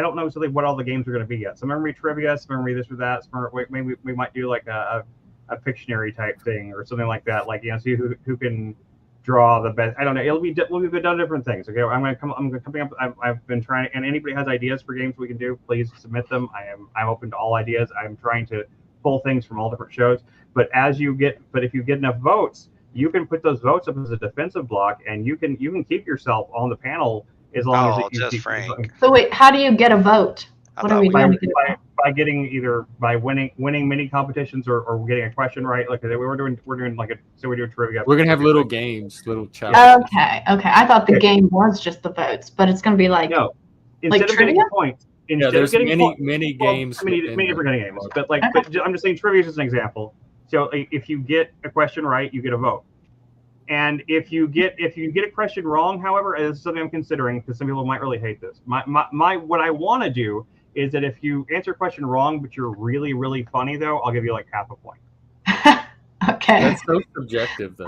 don't know exactly what all the games are going to be yet. Some are going to be trivia, some are going to be this or that. Maybe we might do like a Pictionary type thing or something like that. Like see who can draw the best. I don't know. We'll be done different things. Okay, I'm coming up. I've been trying, and anybody has ideas for games we can do, please submit them. I'm open to all ideas. I'm trying to pull things from all different shows. But if you get enough votes, you can put those votes up as a defensive block, and you can keep yourself on the panel as long as you just keep Frank. So wait, how do you get a vote? What are we doing to get a vote? by getting either by winning mini competitions or getting a question right. Like we're doing like we do a trivia. We're gonna have little games, little challenges. Okay. I thought the game was just the votes, but it's gonna be like no. Instead of trivia? getting points, Yeah, there's many games. many different games. But I'm just saying trivia is just an example. So if you get a question right, you get a vote. And if you get a question wrong, however, this is something I'm considering because some people might really hate this. What I want to do is that if you answer a question wrong, but you're really, really funny though, I'll give you like half a point. Okay. That's so subjective, though.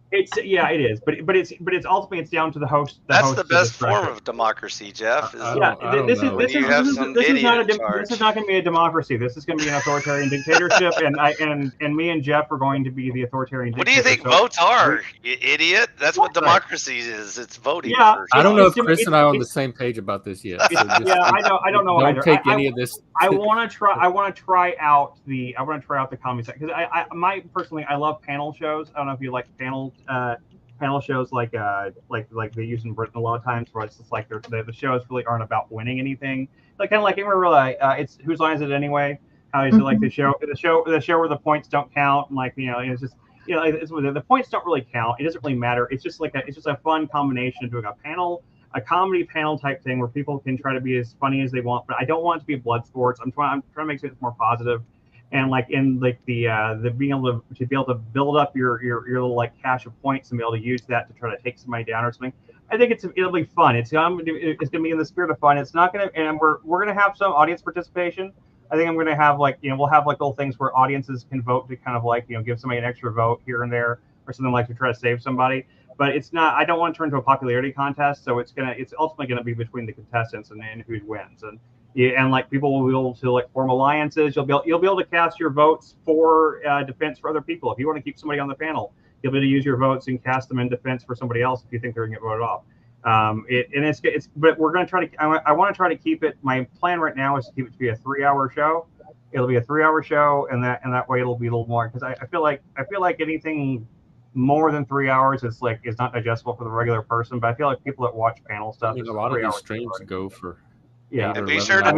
It is, but it's ultimately it's down to the host. That's the best form of democracy, Jeff. I don't know. This is not going to be a democracy. This is going to be an authoritarian dictatorship, and me and Jeff are going to be the authoritarian. What do you think votes are, you idiot? That's what democracy is. It's voting. Yeah, I don't know if Chris and I are on the same page about this yet. So just, I don't know. Don't take any of this. I want to try out the comedy side because I love panel shows. I don't know if you like panel shows like they use in Britain a lot of times, where it's just like the shows really aren't about winning anything. Like kind of like it's Whose Line Is It Anyway? How is it like the show where the points don't count, and like it's just the points don't really count. It doesn't really matter. It's just a fun combination of doing a comedy panel type thing where people can try to be as funny as they want, but I don't want it to be blood sports. I'm trying to make it more positive. And like in like the being able to build up your little like cache of points and be able to use that to try to take somebody down or something. I think it'll be fun. It's gonna be in the spirit of fun. It's not gonna, and we're gonna have some audience participation. I think I'm gonna have we'll have like little things where audiences can vote to kind of like give somebody an extra vote here and there or something like to try to save somebody. But it's not. I don't want to turn into a popularity contest. So it's ultimately gonna be between the contestants and who wins. And like people will be able to like form alliances. You'll be able to cast your votes for defense for other people. If you want to keep somebody on the panel, you'll be able to use your votes and cast them in defense for somebody else if you think they're going to get voted off. But we're going to try to. I want to try to keep it. My plan right now is to keep it to be a 3-hour show. It'll be a 3-hour show, and that way it'll be a little more, because I feel like anything more than 3 hours is not digestible for the regular person. But I feel like people that watch panel I stuff, mean, it's a lot of 3 these hours. streams go for Yeah. 8 or And be 11 sure to hours.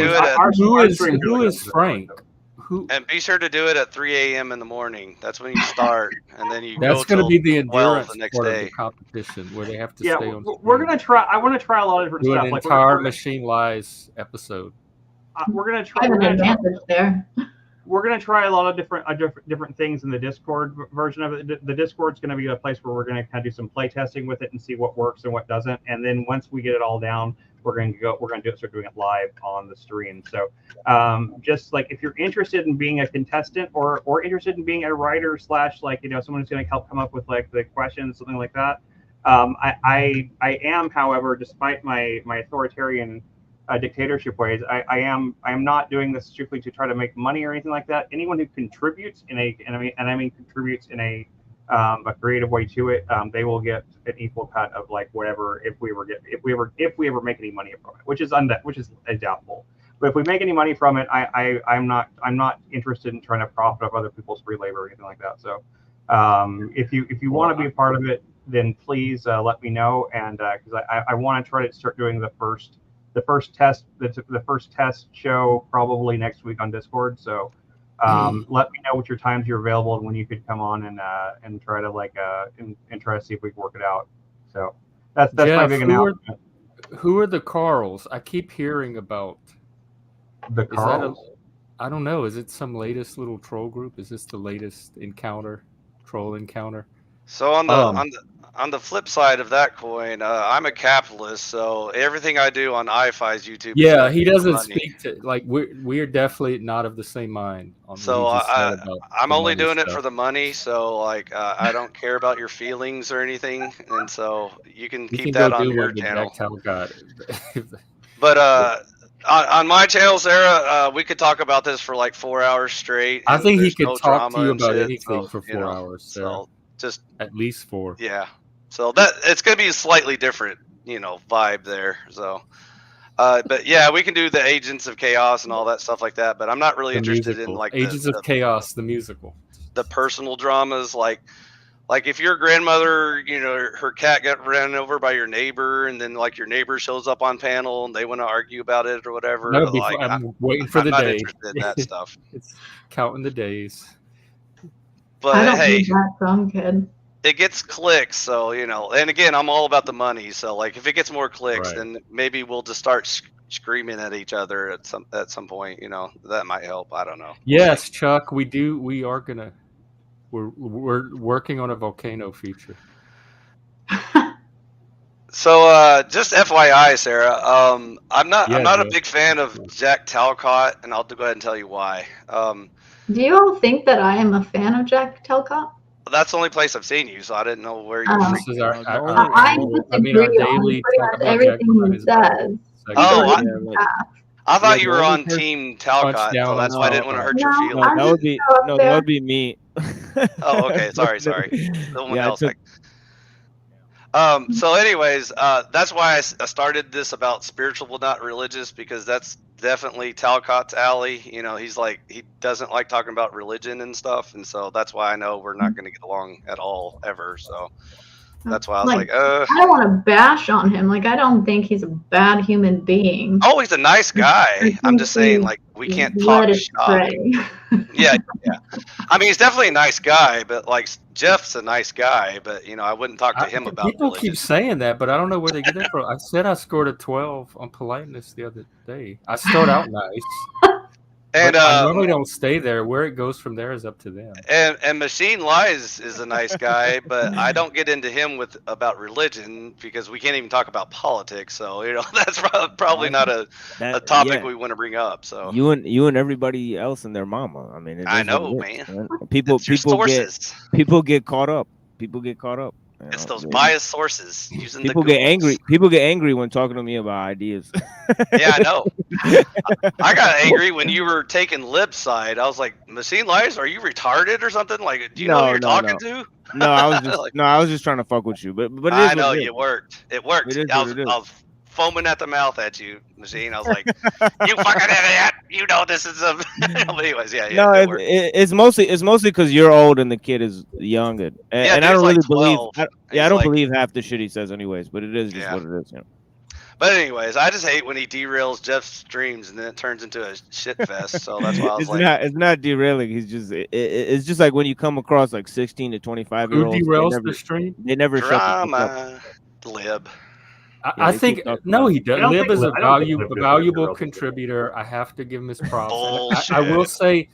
do it at Who is Frank? Who? and be sure to do it at 3 a.m. in the morning. That's when you start, and then you That's go going to till be the 12 endurance the next part of day. the competition, where they have to Yeah, stay on. we're screen. gonna try. I want to try a lot of different Do stuff. an Like entire Machine Lies episode. we're gonna I try. have We're an gonna try, advantage there. we're gonna try a lot of different things in the Discord version of it. The Discord's gonna be a place where we're gonna kind of do some play testing with it and see what works and what doesn't. And then once we get it all down, we're gonna start doing it live on the stream. So just like if you're interested in being a contestant or interested in being a writer / like someone who's gonna help come up with like the questions, something like that. I am, however, despite my authoritarian dictatorship ways, I am not doing this strictly to try to make money or anything like that. Anyone who contributes contributes in a creative way to it, they will get an equal cut of like whatever if we ever make any money from it, which is doubtful. But if we make any money from it, I'm not interested in trying to profit off other people's free labor or anything like that. So if you want to be a part of it, then please let me know, and because I want to try to start doing the first test show probably next week on Discord. So let me know what your times you're available and when you could come on and try to and try to see if we can work it out. So that's my Jeff, big announcement. Who are the Carls? I keep hearing about The Carls. I don't know. Is it some latest little troll group? Is this the latest troll encounter? So on the flip side of that coin, I'm a capitalist, so everything I do on iFi's YouTube. Yeah, he doesn't speak to like we're definitely not of the same mind. On So what he just said about I'm the only money doing it stuff. for the money. So like I don't care about your feelings or anything, and so you can You keep can that go on do your what the channel. Jack Tal got. But on my channel, Sarah, we could talk about this for like 4 hours straight. I and think he there's could no talk to drama you and about shit, anything so, for you 4 know, hours. Sarah. So just At least 4. yeah. So that it's gonna be a slightly different, vibe there. So, but yeah, we can do the Agents of Chaos and all that stuff like that. But I'm not really The interested musical. in like Agents of Chaos, the musical. the personal dramas, like if your grandmother, her cat got ran over by your neighbor, and then like your neighbor shows up on panel and they want to argue about it or whatever. That would be Like, fun. I'm waiting for I'm the not day. interested in that stuff. It's counting the days. I But don't hey, need that from kid. it gets clicks, so and again, I'm all about the money. So like, if it gets more clicks, Right. then maybe we'll just start screaming at each other at some point. That might help. I don't know. Yes, Chuck, we are gonna. We're working on a volcano feature. So just FYI, Sarah, I'm not Yeah, a Joe. big fan of Jack Talcott, and I'll go ahead and tell you why. Do you all think that I am a fan of Jack Talcott? That's the only place I've seen you, so I didn't know where you Oh. were. This is our I disagree our on daily pretty talk much about everything Jack he is about says. segment. Oh, I thought Yeah, you the were only on person- Team Talcott, Punch down so that's on why I didn't want to hurt your No, feelings. I'm that would be just so that fair. would be me. Oh, okay. Sorry. Someone Yeah, else. I took- So, anyways, that's why I started this about spiritual, but not religious, because that's definitely Talcott's alley. He's like, he doesn't like talking about religion and stuff, and so that's why I know we're not going to get along at all ever. So that's why I was like, I don't want to bash on him. Like, I don't think he's a bad human being. oh, he's a nice guy. I'm just saying, think like, we can't Let talk it shop. pray. Yeah. I mean, he's definitely a nice guy, but like Jeff's a nice guy, but I wouldn't talk to him about People religion. keep saying that, but I don't know where they get that from. I said I scored a 12 on politeness the other day. I start out nice, And but I normally don't stay there. Where it goes from there is up to them. and Machine Lies is a nice guy, but I don't get into him about religion because we can't even talk about politics. So that's probably not a topic we want to bring up. So you and everybody else and their mama. I mean, it I is know, what it is, man. People It's your sources. people get caught up. People get caught up. It's those biased sources using People the get angry. People get angry when talking to me about ideas. Yeah, I know. I got angry when you were taking Lib's side. I was like, Machine Lies, are you retarded or something? Like, do you know who you're talking to? No, I was just Like- I was just trying to fuck with you. But it is I what know it is. you worked. It worked. It is I what was, it is. I was foaming at the mouth at you, Machine. I was like, "You fucking idiot! You know this is a." But anyways, yeah. No, it worked. it's mostly because you're old and the kid is young, and Yeah, I don't dude's like really believe. 12. I He's don't like- believe half the shit he says, anyways. But it is just Yeah. what it is. You know? But anyways, I just hate when he derails Jeff's streams and then it turns into a shit fest. So that's why I was It's like, it's not derailing. He's just it's just like when you come across like 16 to 25-year-olds. Who derails the stream? They never shut the fuck up. drama, lib. I they think keep talking no, about he I does. don't Lib think is a Lib- I don't think valuable, Lib does valuable derail the stream. contributor. I have to give him his props. And Bullshit. I will say,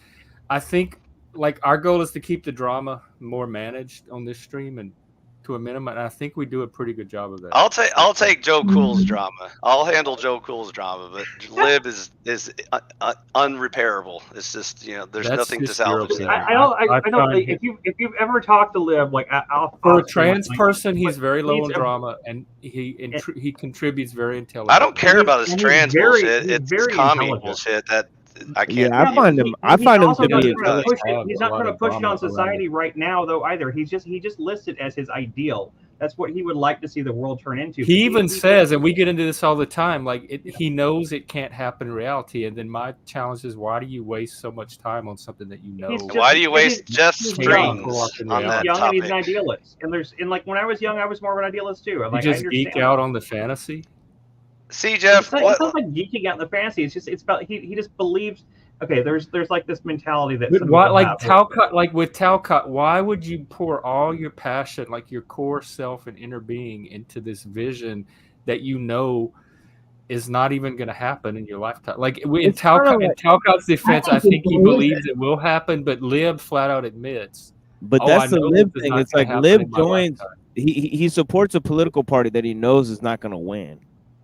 I think like our goal is to keep the drama more managed on this stream and to a minimum. And I think we do a pretty good job of that. I'll take Joe Cool's Mhm. drama. I'll handle Joe Cool's drama, but lib is unrepairable. It's just there's That's nothing to just your salvage opinion. there. I don't. I I don't. find Like, him- if you've ever talked to Lib, like I'll For a I'll- trans like, person, he's but very low he's in a- drama, and he contributes very intelligently. I don't care about his and he's trans very- bullshit. he's It's very commie intelligent. bullshit that I can't. Yeah, I deal find with. him. I find him also to not be. trying to push it. have He's a not lot trying to of push it drama on around society right now, though. Either he just lists it as his ideal. That's what he would like to see the world turn into. He even says, and we get into this all the time, like he knows it can't happen in reality. And then my challenge is, why do you waste so much time on something that you know? He's just- Why do you waste he's- Jeff's he's streams young. on He's that young and he's an topic? idealist. And like when I was young, I was more of an idealist too. You Like, just I geek understand. out on the fantasy. See, Jeff, It's not like geeking out in the fantasy. It's about he just believes. Okay, there's like this mentality that But some why, people like have. Talcott, like with Talcott, why would you pour all your passion, like your core self and inner being, into this vision that you know is not even going to happen in your lifetime? Like in It's kinda Talcott, in like- Talcott's defense, I think he think he believes believes it will happen, but Lib flat out admits. But "Oh, that's I the know Lib this is thing. not It's gonna like happen Lib in my joins. lifetime." He supports a political party that he knows is not going to win.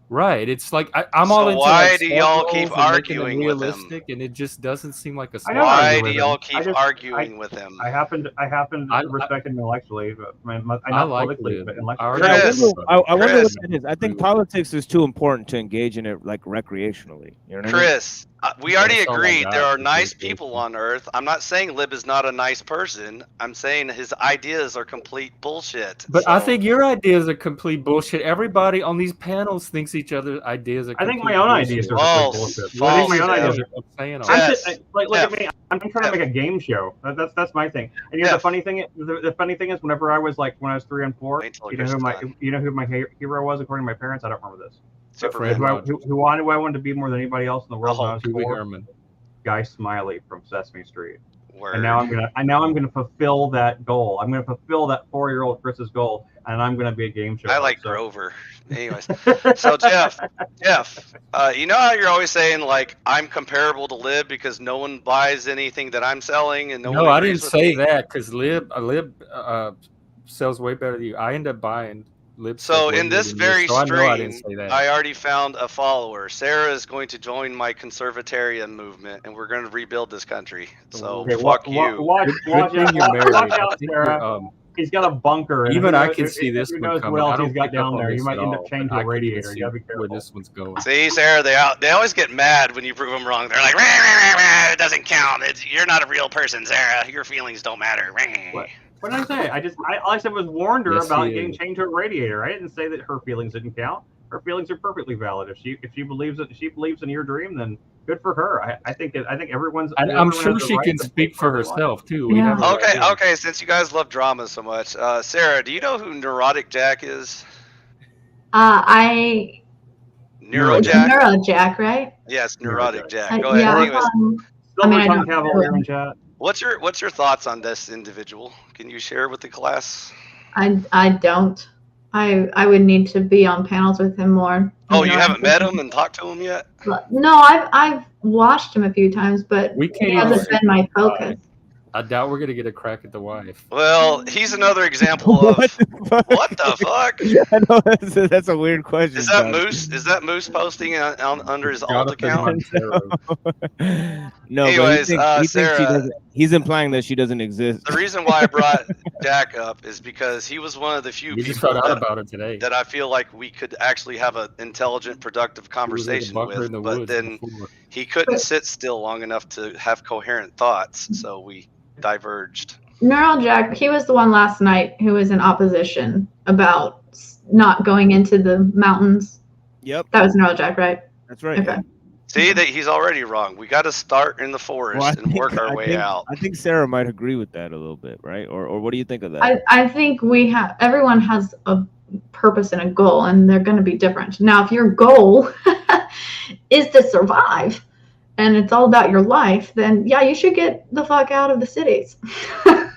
Right. It's like I'm all So into why like, do smart y'all goals keep and making them arguing with him? realistic, and it just doesn't seem like a I smart don't Why argue do with y'all him. keep just- arguing with him? I happen to I- respect him intellectually, but I I not like politically, Lib. but I intellectually. already I Chris, wonder, I wonder what Chris. that is. I think politics is too important to engage in it like recreationally. You know what I mean? Chris, we already That's all I agreed got there are for nice this people issue. on Earth. I'm not saying Lib is not a nice person. I'm saying his ideas are complete bullshit. But I So- think your ideas are complete bullshit. Everybody on these panels thinks each other's ideas are. I think my complete own bullshit. ideas are False. complete bullshit. What I is think my your own Jeff. ideas idea are. of saying all Jeff. that? Look Jeff. at me. I'm trying to make a game show. That's my thing. And you know Jeff. the funny thing. The funny thing is, whenever I was 3 and 4, Wait till you know Chris who is my done. hero was according to my parents. I don't remember this. Superman. Who I wanted to be more than anybody else in the world when I was Pee Wee 4? Herman. Guy Smiley from Sesame Street. Word. And now I'm gonna fulfill that goal. I'm gonna fulfill that 4-year-old Chris's goal, and I'm gonna be a game show. I like host, so- Grover. Anyways, so Jeff, you know how you're always saying like I'm comparable to Lib because no one buys anything that I'm selling and no one No, I agrees didn't with say me? that because Lib sells way better than you. I end up buying Lib. So sells way in more this than very you, so I know I didn't stream, say that. I already found a follower. Sarah is going to join my conservatarian movement, and we're going to rebuild this country. So Okay, fuck you. Watch Good thing you're married. out, I think Sarah. you're, He's got a bunker. and even who I knows- can see this who one knows coming. what I else don't he's got pick up down on there. You this might at end up all, changing but the I can even radiator. see You gotta be where careful. this one's going. See, Sarah, they always get mad when you prove them wrong. They're like, rah, rah, rah, rah, it doesn't count. You're not a real person, Sarah. Your feelings don't matter. Rah." What? What did I say? All I said was warned her Yes, about he getting is. changed to a radiator. I didn't say that her feelings didn't count. Her feelings are perfectly valid. If she believes in your dream, then good for her. I think everyone's. And I'm everyone sure has the she right can to speak pick for what they want. herself too. We Yeah. have a Okay, right okay. Since you guys love drama so much, Sarah, do you know who Neurotic Jack is? I Neurojack? Neurojack, right? Yes, Neurotic Jack. Uh, Go ahead. yeah, Anyways, I mean, I Silver tongue don't cavalier know. in chat. what's your thoughts on this individual? Can you share with the class? I don't. I would need to be on panels with him more. Oh, you know, haven't met him and talked to him yet? No, I've watched him a few times, but We he can't even hasn't see been my his eye. focus. I doubt we're gonna get a crack at the wife. Well, he's another example of What the fuck? what the fuck? I know that's a weird question. Is that Doug. Moose? Is that Moose posting under his Got alt up in account? Montero. No, Anyways, but he thinks she Sarah- doesn't. He's implying that she doesn't exist. The reason why I brought Jack up is because he was one of the few We just people found out that, about it today. that I feel like we could actually have an intelligent, productive He was in a conversation bunker in the with, but woods then before. he couldn't sit still long enough to have coherent thoughts, so we diverged. Neurojack, he was the one last night who was in opposition about not going into the mountains Yep, That was Neurojack, right? that's right. Okay. Yeah. See that he's already wrong. We got to start in the forest Well, and work our way out. I think Sarah might agree with that a little bit, right? Or what do you think of that? I think everyone has a purpose and a goal, and they're going to be different. Now, if your goal is to survive and it's all about your life, then yeah, you should get the fuck out of the cities. And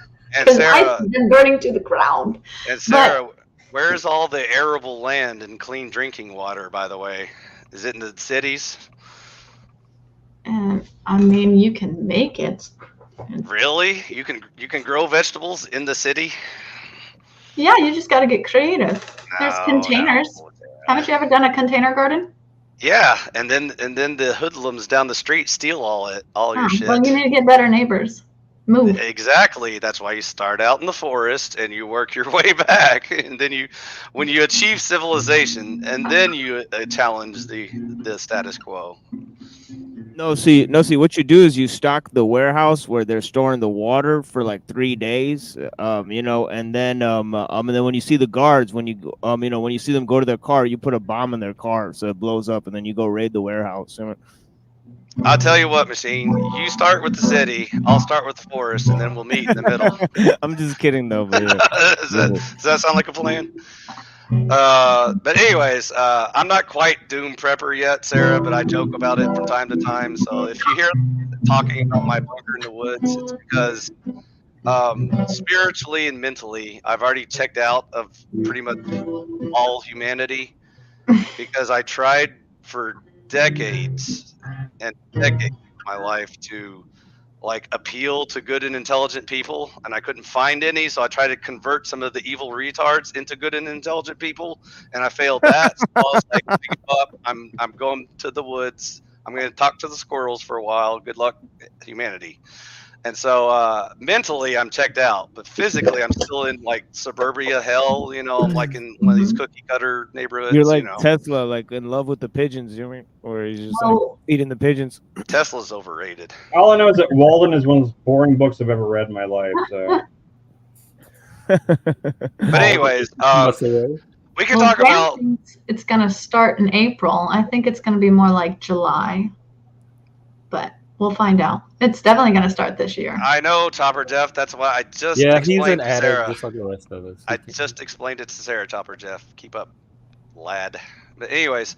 Because Sarah, life's been burning to the ground. where's all the arable land and clean drinking water, by the way? Is it in the cities? And I mean, you can make it. Really? You can grow vegetables in the city? Yeah, you just got to get creative. There's No, containers. no. Haven't you ever done a container garden? Yeah, and then the hoodlums down the street steal all your Oh, shit. well, you need to get better neighbors. Move. Exactly. That's why you start out in the forest and you work your way back, and then when you achieve civilization, and then you challenge the status quo. No, see, what you do is you stock the warehouse where they're storing the water for like 3 days, and then when you see the guards, when you see them go to their car, you put a bomb in their car so it blows up, and then you go raid the warehouse. I'll tell you what, Machine. You start with the city. I'll start with the forest, and then we'll meet in the middle. I'm just kidding, though. But yeah. Does that sound like a plan? But anyways, I'm not quite doom prepper yet, Sarah, but I joke about it from time to time. So if you hear talking about my bunker in the woods, it's because spiritually and mentally, I've already checked out of pretty much all humanity, because I tried for decades and decades of my life to appeal to good and intelligent people, and I couldn't find any, so I tried to convert some of the evil retards into good and intelligent people, and I failed that. So I was like, pick up, I'm going to the woods. I'm going to talk to the squirrels for a while. Good luck, humanity. And so mentally I'm checked out, but physically I'm still in suburbia hell. I'm like in one of these cookie cutter neighborhoods. You're like Tesla, like in love with the pigeons, you mean? Or he's just like eating the pigeons? Tesla's overrated. All I know is that Walden is one of the most boring books I've ever read in my life. So, but anyways, we can talk about. It's gonna start in April. I think it's gonna be more like July, but we'll find out. It's definitely gonna start this year. I know, Chopper Jeff. That's why I just he's explained an to addict Sarah. just like the rest of us. I just explained it to Sarah, Chopper Jeff. Keep up, lad. But anyways,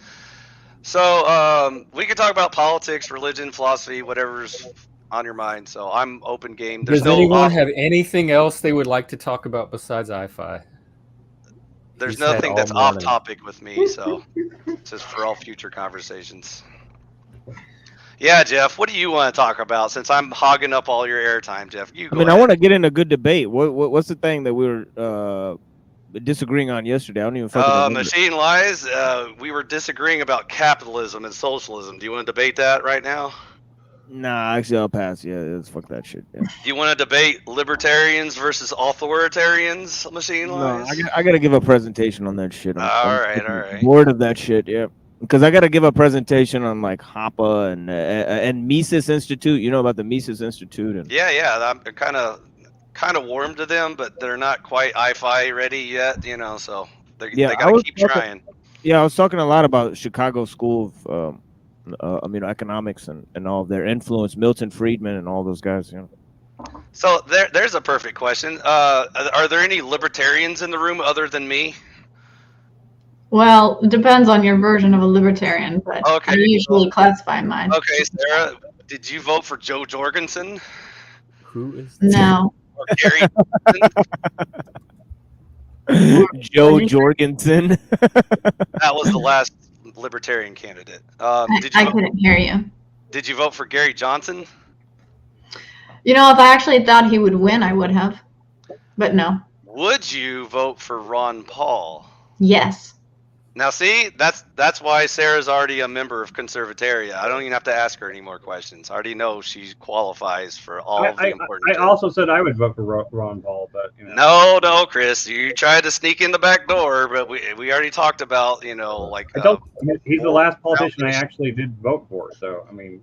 so we can talk about politics, religion, philosophy, whatever's on your mind. So I'm open game. Does anyone have anything else they would like to talk about besides I-Fi? There's He's had nothing all that's off morning. topic with me, so it's just for all future conversations. Yeah, Jeff, what do you want to talk about? Since I'm hogging up all your airtime, Jeff, you go I ahead. want to get in a good debate. What's the thing that we were disagreeing on yesterday? I don't even fucking remember. Machine Lies, we were disagreeing about capitalism and socialism. Do you want to debate that right now? Nah, actually, I'll pass. Yeah, let's fuck that shit. Yeah. Do you want to debate libertarians versus authoritarians, Machine No, Lies? I gotta give a presentation on that shit. All right. Bored of that shit. Yeah, because I gotta give a presentation on like Hoppe and Mises Institute. You know about the Mises Institute? And Yeah, I'm kind of warm to them, but they're not quite I-Fi ready yet. So they gotta keep trying. Yeah, I was talking a lot about Chicago School of economics and all of their influence, Milton Friedman and all those guys. So there's a perfect question. Are there any libertarians in the room other than me? Well, it depends on your version of a libertarian, but Okay, I usually classify mine. Okay, Sarah, did you vote for Joe Jorgensen Who is No. or Gary? Joe Jorgensen. That was the last libertarian candidate. I couldn't hear you. Did you vote for Gary Johnson? If I actually thought he would win, I would have. But no. Would you vote for Ron Paul? Yes. Now, see, that's why Sarah's already a member of Conservataria. I don't even have to ask her any more questions. I already know she qualifies for all of the important. I also said I would vote for Ron Paul, but No, Chris, you tried to sneak in the back door, but we already talked about he's the last politician I actually did vote for. So I mean,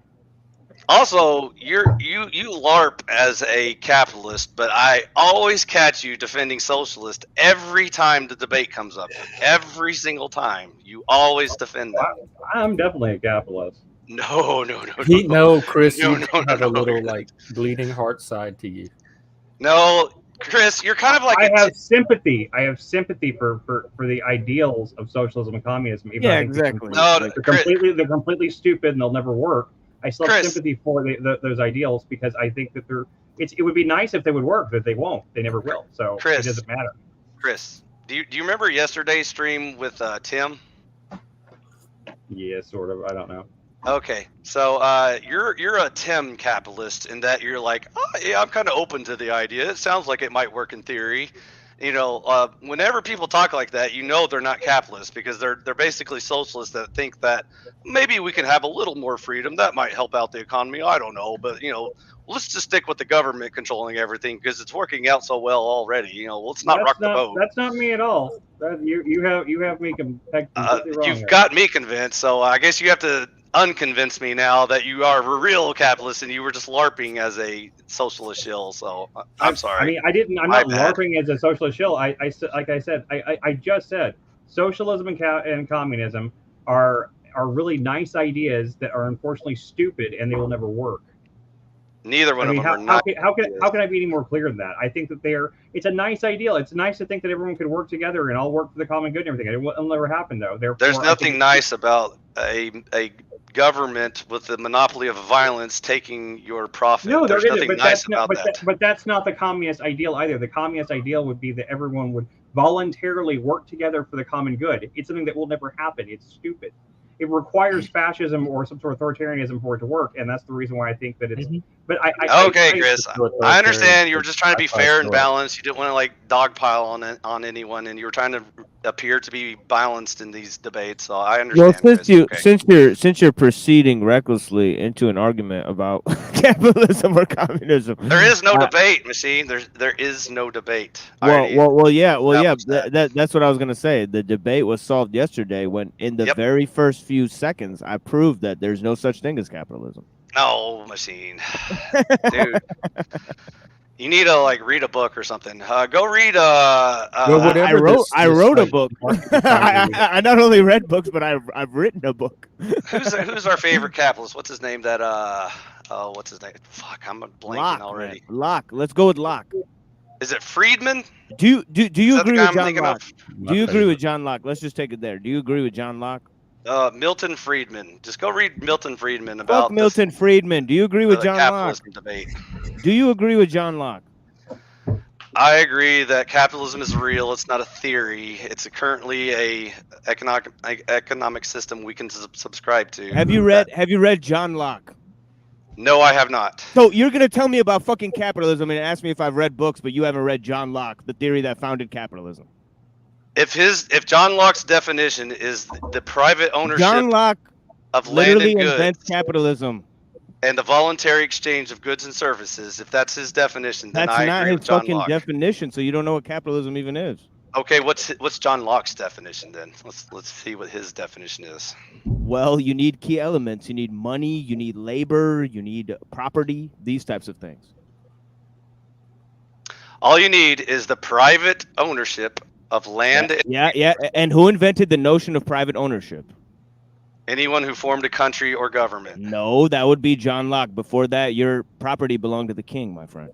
Also, you LARP as a capitalist, but I always catch you defending socialist every time the debate comes up. Every single time, you always defend them. I'm definitely a capitalist. No, Chris, No, No, you no, have no, a little no. like bleeding heart side to you. no, Chris, you're kind of like I have sympathy. I have sympathy for the ideals of socialism and communism. Even though Yeah, I think exactly. No, Chris, they're completely stupid and they'll never work. I still have Chris. sympathy for those ideals because I think that it would be nice if they would work, but they won't. They never will. So Chris. it doesn't matter. Chris, do you remember yesterday's stream with Tim? Yeah, sort of. I don't know. Okay, so you're a Tim capitalist in that you're like, oh yeah, I'm kind of open to the idea. It sounds like it might work in theory. You know, whenever people talk like that, you know they're not capitalists because they're basically socialists that think that maybe we can have a little more freedom. That might help out the economy. I don't know, but you know, let's just stick with the government controlling everything because it's working out so well already. You know, let's not rock the boat. That's not me at all. You have me completely wrong. You've here. got me convinced, so I guess you have to unconvince me now that you are a real capitalist and you were just LARPing as a socialist shill. So I'm sorry. I mean, I'm My not bad. LARPing as a socialist shill. I just said socialism and communism are really nice ideas that are unfortunately stupid and they will never work. Neither one I mean, of them are how not. can I be any more clear than that? I think that it's a nice ideal. It's nice to think that everyone could work together and all work for the common good and everything. It'll never happen though. Therefore, There's I nothing think- nice about a government with the monopoly of violence taking your profit. No, there There's isn't. nothing But nice that's not. about that. But that's not the communist ideal either. The communist ideal would be that everyone would voluntarily work together for the common good. It's something that will never happen. It's stupid. It requires fascism or some sort of authoritarianism for it to work, and that's the reason why I think that it's. But Okay, Chris, I understand you were just trying to be fair and Sure. balanced. You didn't want to like dogpile on anyone, and you were trying to appear to be balanced in these debates. So I understand. Well, Chris. Okay. since you're proceeding recklessly into an argument about capitalism or communism, There is no debate, Machine. There is no debate. I already yeah. established that. That's what I was gonna say. The debate was solved yesterday when, in the Yep. very first few seconds, I proved that there's no such thing as capitalism. No, Machine, dude. You need to like read a book or something. Go read. Well, whatever I wrote this- I this, wrote a like, book. market I economy- I not only read books, but I've written a book. who's our favorite capitalist? What's his name? That what's his name? Fuck, I'm blanking Locke, already. man. Locke. Let's go with Locke. Is it Friedman? Do you Is that agree the with guy I'm John thinking Locke? of? Do you agree with John Locke? Let's just take it there. Do you agree with John Locke? Milton Friedman. Just go read Milton Friedman Fuck about Milton Friedman. Do you agree with the John Locke? capitalism debate. Do you agree with John Locke? I agree that capitalism is real. It's not a theory. It's currently a economic system we can subscribe to. Have you read John Locke? No, I have not. So you're gonna tell me about fucking capitalism and ask me if I've read books, but you haven't read John Locke, the theory that founded capitalism. If John Locke's definition is the private ownership John Locke of land literally and goods invents capitalism. and the voluntary exchange of goods and services, if that's his definition, then That's I not agree his with John fucking Locke. definition, so you don't know what capitalism even is. Okay, what's John Locke's definition then? Let's see what his definition is. Well, you need key elements. You need money, you need labor, you need property, these types of things. All you need is the private ownership of land. Yeah. And who invented the notion of private ownership? Anyone who formed a country or government. No, that would be John Locke. Before that, your property belonged to the king, my friend.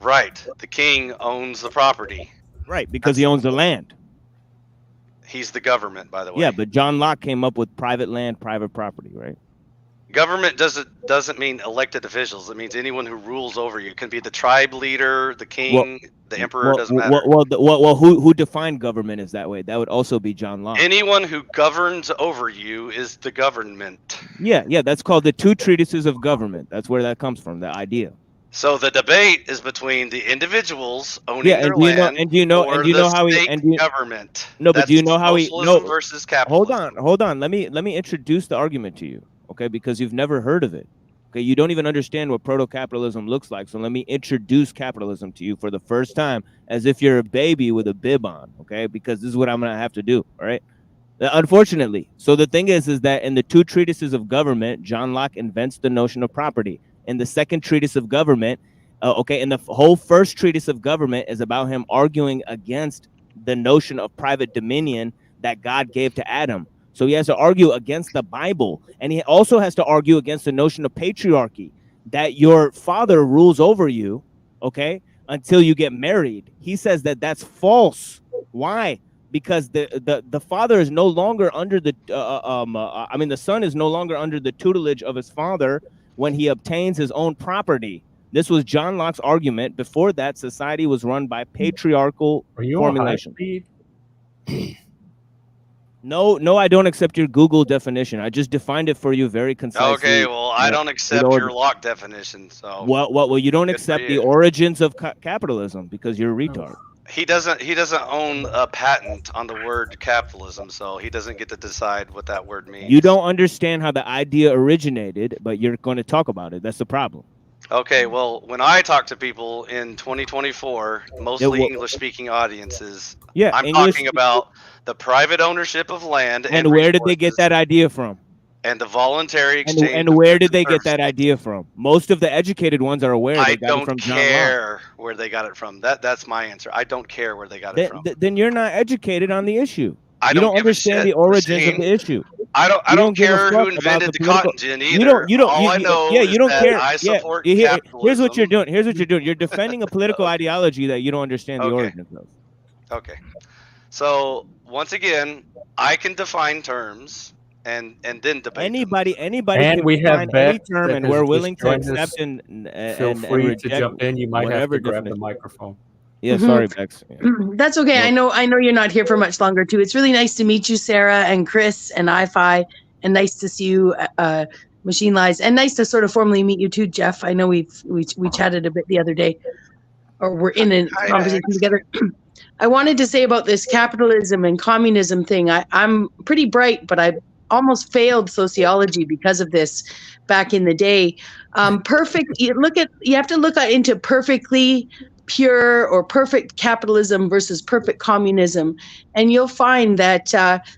Right. The king owns the property. Right, because he owns the land. He's the government, by the way. Yeah, but John Locke came up with private land, private property, right? Government doesn't mean elected officials. It means anyone who rules over you. It can be the tribe leader, the king, the emperor. Doesn't matter. Who defined government as that way? That would also be John Locke. Anyone who governs over you is the government. Yeah, that's called the two treatises of government. That's where that comes from, the idea. So the debate is between the individuals owning Yeah, their and do you know- land and do you know- or and do you the know how he- state and do you- government. No, but do you That's know how he- socialism no. versus capitalism. Hold on. Let me introduce the argument to you, okay? Because you've never heard of it. Okay, you don't even understand what proto-capitalism looks like. So let me introduce capitalism to you for the first time, as if you're a baby with a bib on, okay? Because this is what I'm gonna have to do. All right. Unfortunately. So the thing is that in the 2 treatises of government, John Locke invents the notion of property. In the 2nd treatise of government, and the whole 1st treatise of government is about him arguing against the notion of private dominion that God gave to Adam. So he has to argue against the Bible, and he also has to argue against the notion of patriarchy, that your father rules over you, okay, until you get married. He says that that's false. Why? Because the father is no longer under the the son is no longer under the tutelage of his father when he obtains his own property. This was John Locke's argument. Before that, society was run by patriarchal formulation. No, I don't accept your Google definition. I just defined it for you very concisely. Okay, well, I don't accept your Locke definition. So well, you don't accept the origins of capitalism because you're a retard. He doesn't own a patent on the word capitalism, so he doesn't get to decide what that word means. You don't understand how the idea originated, but you're going to talk about it. That's the problem. Okay, well, when I talk to people in 2024, mostly English-speaking audiences, I'm talking about the private ownership of land. And where did they get that idea from? And the voluntary exchange. And where did they get that idea from? Most of the educated ones are aware they got it from John Locke. I don't care where they got it from. That's my answer. I don't care where they got it from. Then you're not educated on the issue. You don't understand the origins of the issue. I don't care who invented the cotton gin either. All I know is that I support capitalism. Here's what you're doing. You're defending a political ideology that you don't understand the origins of. Okay. So once again, I can define terms and then debate anybody and can we have define any term, and we're willing to joined us. accept and Feel free reject to jump in. You might have whatever to grab the definition. microphone. Yeah, sorry, Bex. That's okay. I know you're not here for much longer too. It's really nice to meet you, Sarah and Chris and iFi, and nice to see you, Machine Lies, and nice to sort of formally meet you too, Jeff. I know we chatted a bit the other day, or we're in a conversation together. I wanted to say about this capitalism and communism thing. I'm pretty bright, but I almost failed sociology because of this back in the day. You have to look into perfectly pure or perfect capitalism versus perfect communism, and you'll find that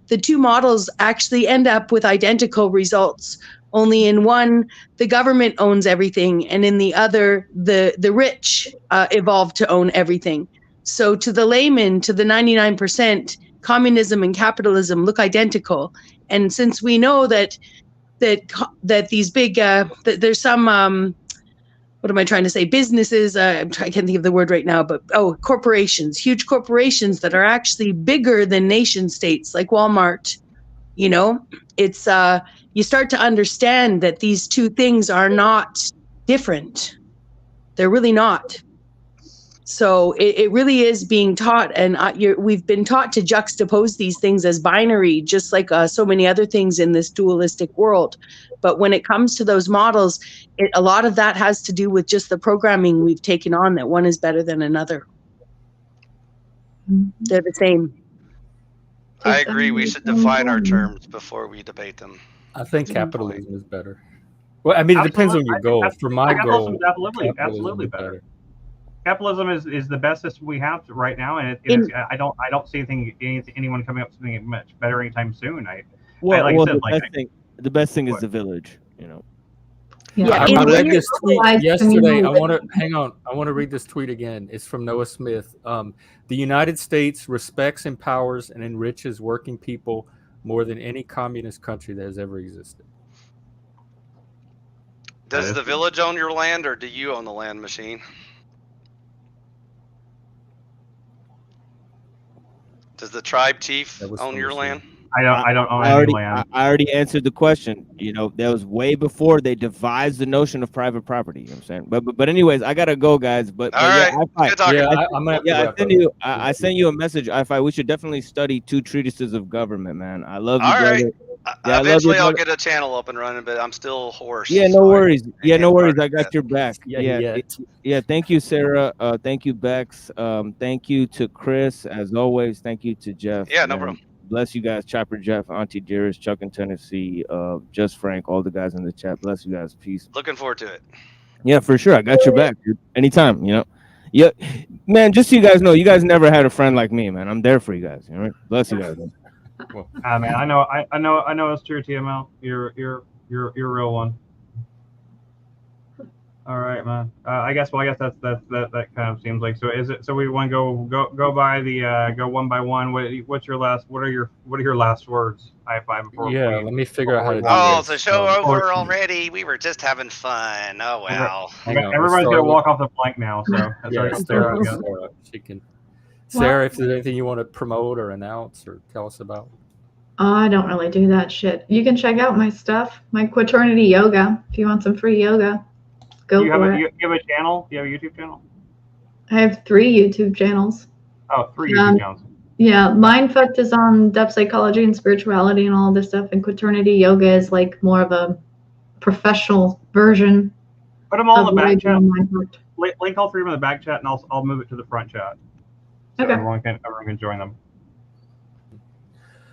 the two models actually end up with identical results. Only in one, the government owns everything, and in the other, the rich evolve to own everything. So to the layman, to the 99%, communism and capitalism look identical. And since we know that these big, that there's some, what am I trying to say? Businesses, I can't think of the word right now, but corporations, huge corporations that are actually bigger than nation states, like Walmart. You know, it's you start to understand that these two things are not different. They're really not. So it really is being taught, and we've been taught to juxtapose these things as binary, just like so many other things in this dualistic world. But when it comes to those models, a lot of that has to do with just the programming we've taken on, that one is better than another. They're the same. I agree. We should define our terms before we debate them. I think capitalism is better. Well, I mean, it depends on your goal. For my goal, absolutely better. Capitalism is the best system we have right now, and I don't see anyone coming up with something much better anytime soon. The best thing is the village, you know. Yeah, I read this tweet yesterday. I want to read this tweet again. It's from Noah Smith. The United States respects, empowers, and enriches working people more than any communist country that has ever existed. Does the village own your land, or do you own the land, Machine? Does the tribe chief own your land? I don't own any land. I already answered the question. You know, that was way before they devised the notion of private property. You know what I'm saying? But anyways, I gotta go, guys. But right. I sent you a message. We should definitely study 2 treatises of government, man. I love you, all brother. right. Eventually, I'll get a channel up and running, but I'm still hoarse. Yeah, no worries. Yeah, no worries. I got your back. Yeah. Thank you, Sarah. Thank you, Bex. Thank you to Chris, as always. Thank you to Jeff. Yeah, no problem. Bless you guys, Chopper Jeff, Auntie Dearest, Chuck in Tennessee, Just Frank, all the guys in the chat. Bless you guys. Peace. Looking forward to it. Yeah, for sure. I got your back, dude. Anytime, you know. Yeah, man. Just so you guys know, you guys never had a friend like me, man. I'm there for you guys. All right. Bless you guys. Man. Man, I know it's true, TML. You're a real one. All right, man. I guess that kind of seems like. So is it? So we want to go by the go one by one. What are your last words? Yeah, let me figure out how to do Oh, this. the show Before- over already. We were just having fun. Oh well. Hang on, let's Everybody's start gonna with- walk off the plank now. So that's Yeah, already Sarah, go. Sarah, she can. Sarah, if there's anything you want to promote or announce or tell us about. Oh, I don't really do that shit. You can check out my stuff, my Quaternity Yoga. If you want some free yoga, go You for it. you have a channel? You have a YouTube channel? I have 3 YouTube channels. Oh, 3 YouTube channels. Yeah, Mindfucked is on depth psychology and spirituality and all this stuff, and Quaternity Yoga is like more of a professional version. Put them all in of the what I back do on chat. Mindfucked. Link all 3 of them in the back chat, and I'll move it to the front chat. So Okay. everyone can join them.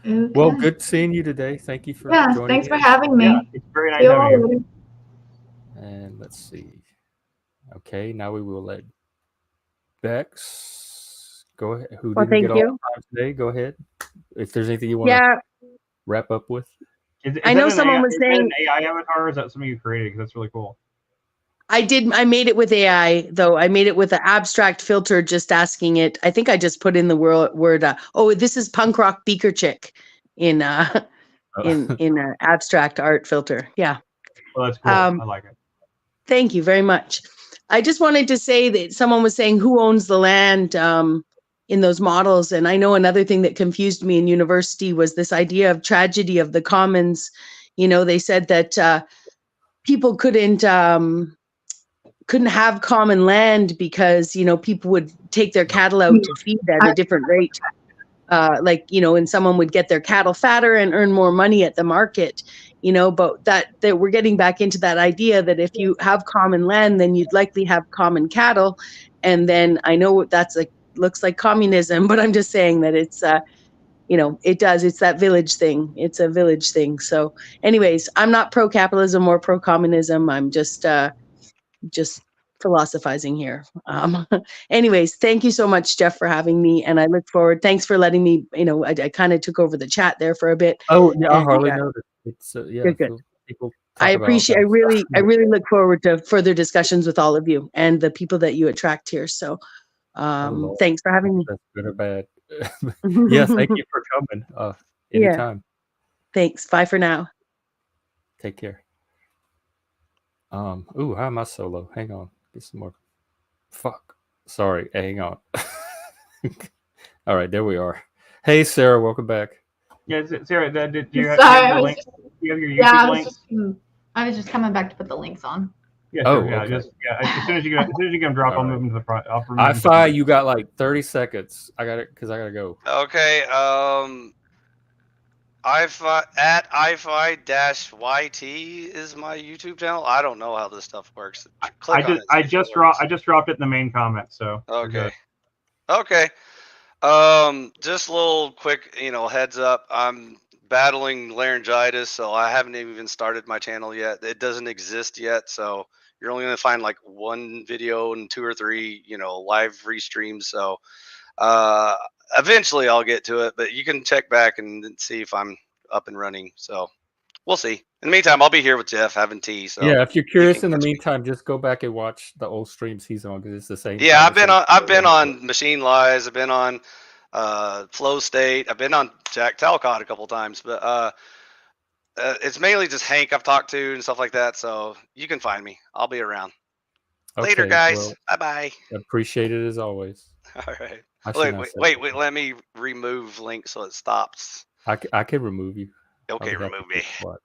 Okay. Well, good seeing you today. Thank you for Yeah, joining thanks for us. having me. Yeah, it's very nice See you having all you. later. And let's see. Okay, now we will let Bex go ahead. Who Well, didn't get thank all you. the time today? Go ahead. If there's anything you want to Yeah, wrap up with. I know someone was saying- an AI avatar, or is that something you created? Because that's really cool. I did. I made it with AI though. I made it with an abstract filter, just asking it. I think I just put in the word. Oh, this is punk rock beaker chick in in abstract art filter. Yeah. Well, that's cool. I like it. Thank you very much. I just wanted to say that someone was saying who owns the land in those models. And I know another thing that confused me in university was this idea of tragedy of the commons. You know, they said that people couldn't have common land because, you know, people would take their cattle out to feed at a different rate. Like, you know, and someone would get their cattle fatter and earn more money at the market, you know, but that we're getting back into that idea that if you have common land, then you'd likely have common cattle. And then I know that's looks like communism, but I'm just saying that it's, you know, it's that village thing. It's a village thing. So anyways, I'm not pro-capitalism or pro-communism. I'm just philosophizing here. Anyways, thank you so much, Jeff, for having me. And I look forward. Thanks for letting me, you know, I kind of took over the chat there for a bit. Oh, yeah, I And, hardly noticed. It's good. so people I talk about appreciate, I that. really look forward to further discussions with all of you and the people that you attract here. So Lord. thanks for having me. That's good or bad. Yeah, thank you for coming. Yeah. Anytime. Thanks. Bye for now. Take care. Ooh, how am I solo? Hang on. Get some more. Fuck. Sorry. Hang on. All right, there we are. Hey, Sarah, welcome back. Yeah, Sarah, do you have Sorry, I your was links? Do you have your YouTube Yeah, links? I was just coming back to put the links on. Yeah, Oh, sure, yeah, okay. As soon as you get them drop, All I'll right. move them to the front. I'll remove them to the I front. you got like 30 seconds. I got it because I gotta go. Okay. At ifi-yt is my YouTube channel. I don't know how this stuff works. Click on it, I see if it just works. dropped it in the main comment. So we're Okay. good. Okay. Just a little quick, heads up. I'm battling laryngitis, so I haven't even started my channel yet. It doesn't exist yet, so you're only gonna find like 1 video and 2 or 3, live restreams. So, eventually I'll get to it, but you can check back and see if I'm up and running. So we'll see. In the meantime, I'll be here with Jeff having tea. So Yeah, if you're curious can in the catch me. meantime, just go back and watch the old streams he's on because it's the same. Yeah, I've been conversation. on Machine Lies. I've been on Flow State. I've been on Jack Talcott a couple times, but it's mainly just Hank I've talked to and stuff like that. So you can find me. I'll be around. Later, Okay, guys. well, Bye bye. appreciate it as always. All right. I should not say Wait. Let me remove link so it stops. I can remove you. I'll Okay, be happy remove to me. watch.